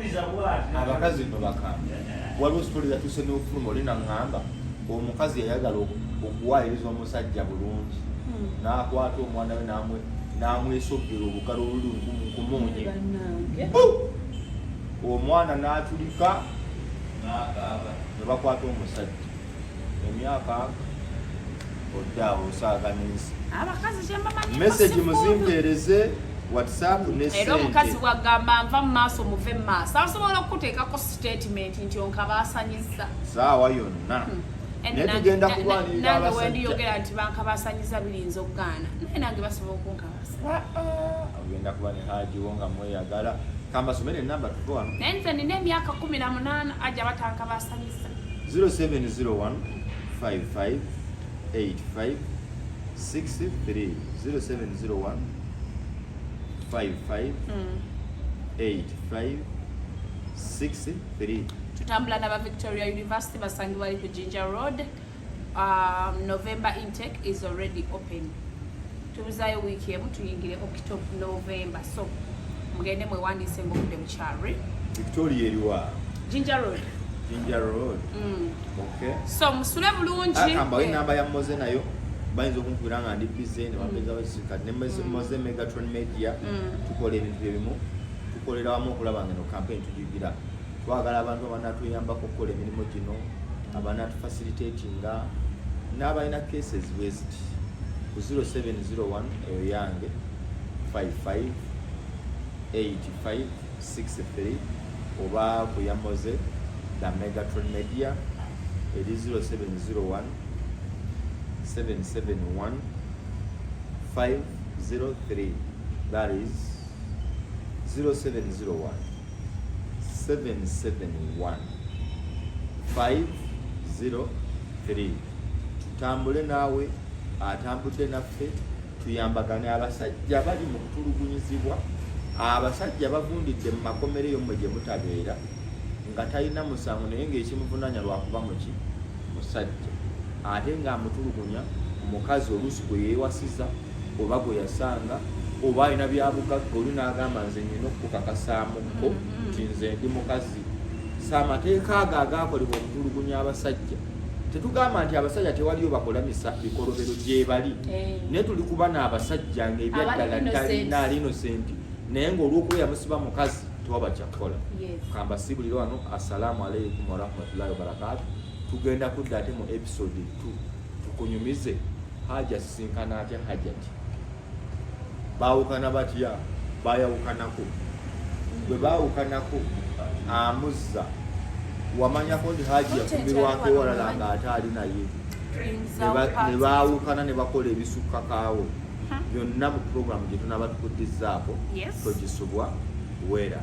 Abakazi no bakamba. Waliwo sitori yatuse n'okufuluma oli naŋŋamba omukazi yayagala okuwaayiriza omusajja bulungi. N'akwata omwana we n'amwesoggera obugalo oluli nkumuunye. Omwana n'atulika ne bakwata omusajja. Emyaka oddaawo osaaganisa. Abakazi kyembamanyi. Message muzimpeereze WhatsApp ne sente. Era omukazi wagamba nva mu maaso muve mu maaso. Asobola okuteekako statement nti onkabasanyiza. Saawa yonna. Naye tugenda kulwanirira abasajja. Nange wendiyogera nti bankabasanyiza birinza okugaana. Naye nange basobola okunkabasa. Ogenda kuba ne Hajji wo nga mweyagala. Kambasomere ennamba tuve wano. Naye nze nina emyaka 18 ajja batankabasanyiza. 0701 55 85 63 0701 55 85 63. Tutambula n'aba Victoria University basangi bali ku Ginger Road. November intake is already open. Tubuzayo wiki emu tuyingire October November. So mugende mwewandiise ng'obudde bukyali. Victoria eriwa? Ginger Road. Ginger Road. Okay. So musule bulungi. Akamba inamba ya Moze nayo. Bayinza okumpira nga ndi busy ne bapeza basika ne Moze Megatron Media tukola ebintu ebimu tukolera wamu okulaba ngeno campaign tujigira twagala abantu abanatuyambako okukola emirimu gino abanatufacilitatinga n'abalina cases west ku 0701 eyo yange 55 85 63 oba ku ya Moze da Megatron Media eri 0701 771 503. That is 0701 771 503. Tutambule nawe atambudde naffe tuyambagane abasajja bali mu kutulugunyizibwa abasajja bavundidde mu makomere yo mwe gye mutabeera nga talina musango naye ng'ekimuvunanya lwakuba muki musajja ate nga amutulugunya omukazi oluusi gwe yeewasiza oba gwe yasanga oba alina byabugagga oli n'agamba nze nyina okukakasaamuko nti nze ndi mukazi. Amateeka ago agaakolebwa okutulugunya abasajja tetugamba nti abasajja tewaliyo bakolamisa bikolobero gye bali naye tuli kuba n'abasajja ng'ebyaddala talina innocent naye ng'olwokuba yamusiba mukazi tewaba kyakola. Kamba sibulire wano. Assalamu alaikum warahmatullahi wabarakatuh. Tugenda kudda ate mu episode 2 tukunyumize Hajji asisinkana atya Hajjati baawukana batya bayawukanako bwe baawukanako amuzza wamanyako nti Hajji yafumbirwako ewalala nga ate ali naye ne baawukana ne bakola ebisukkakaawo byonna mu programu gye tunaba tukuddizaako togisubwa weera.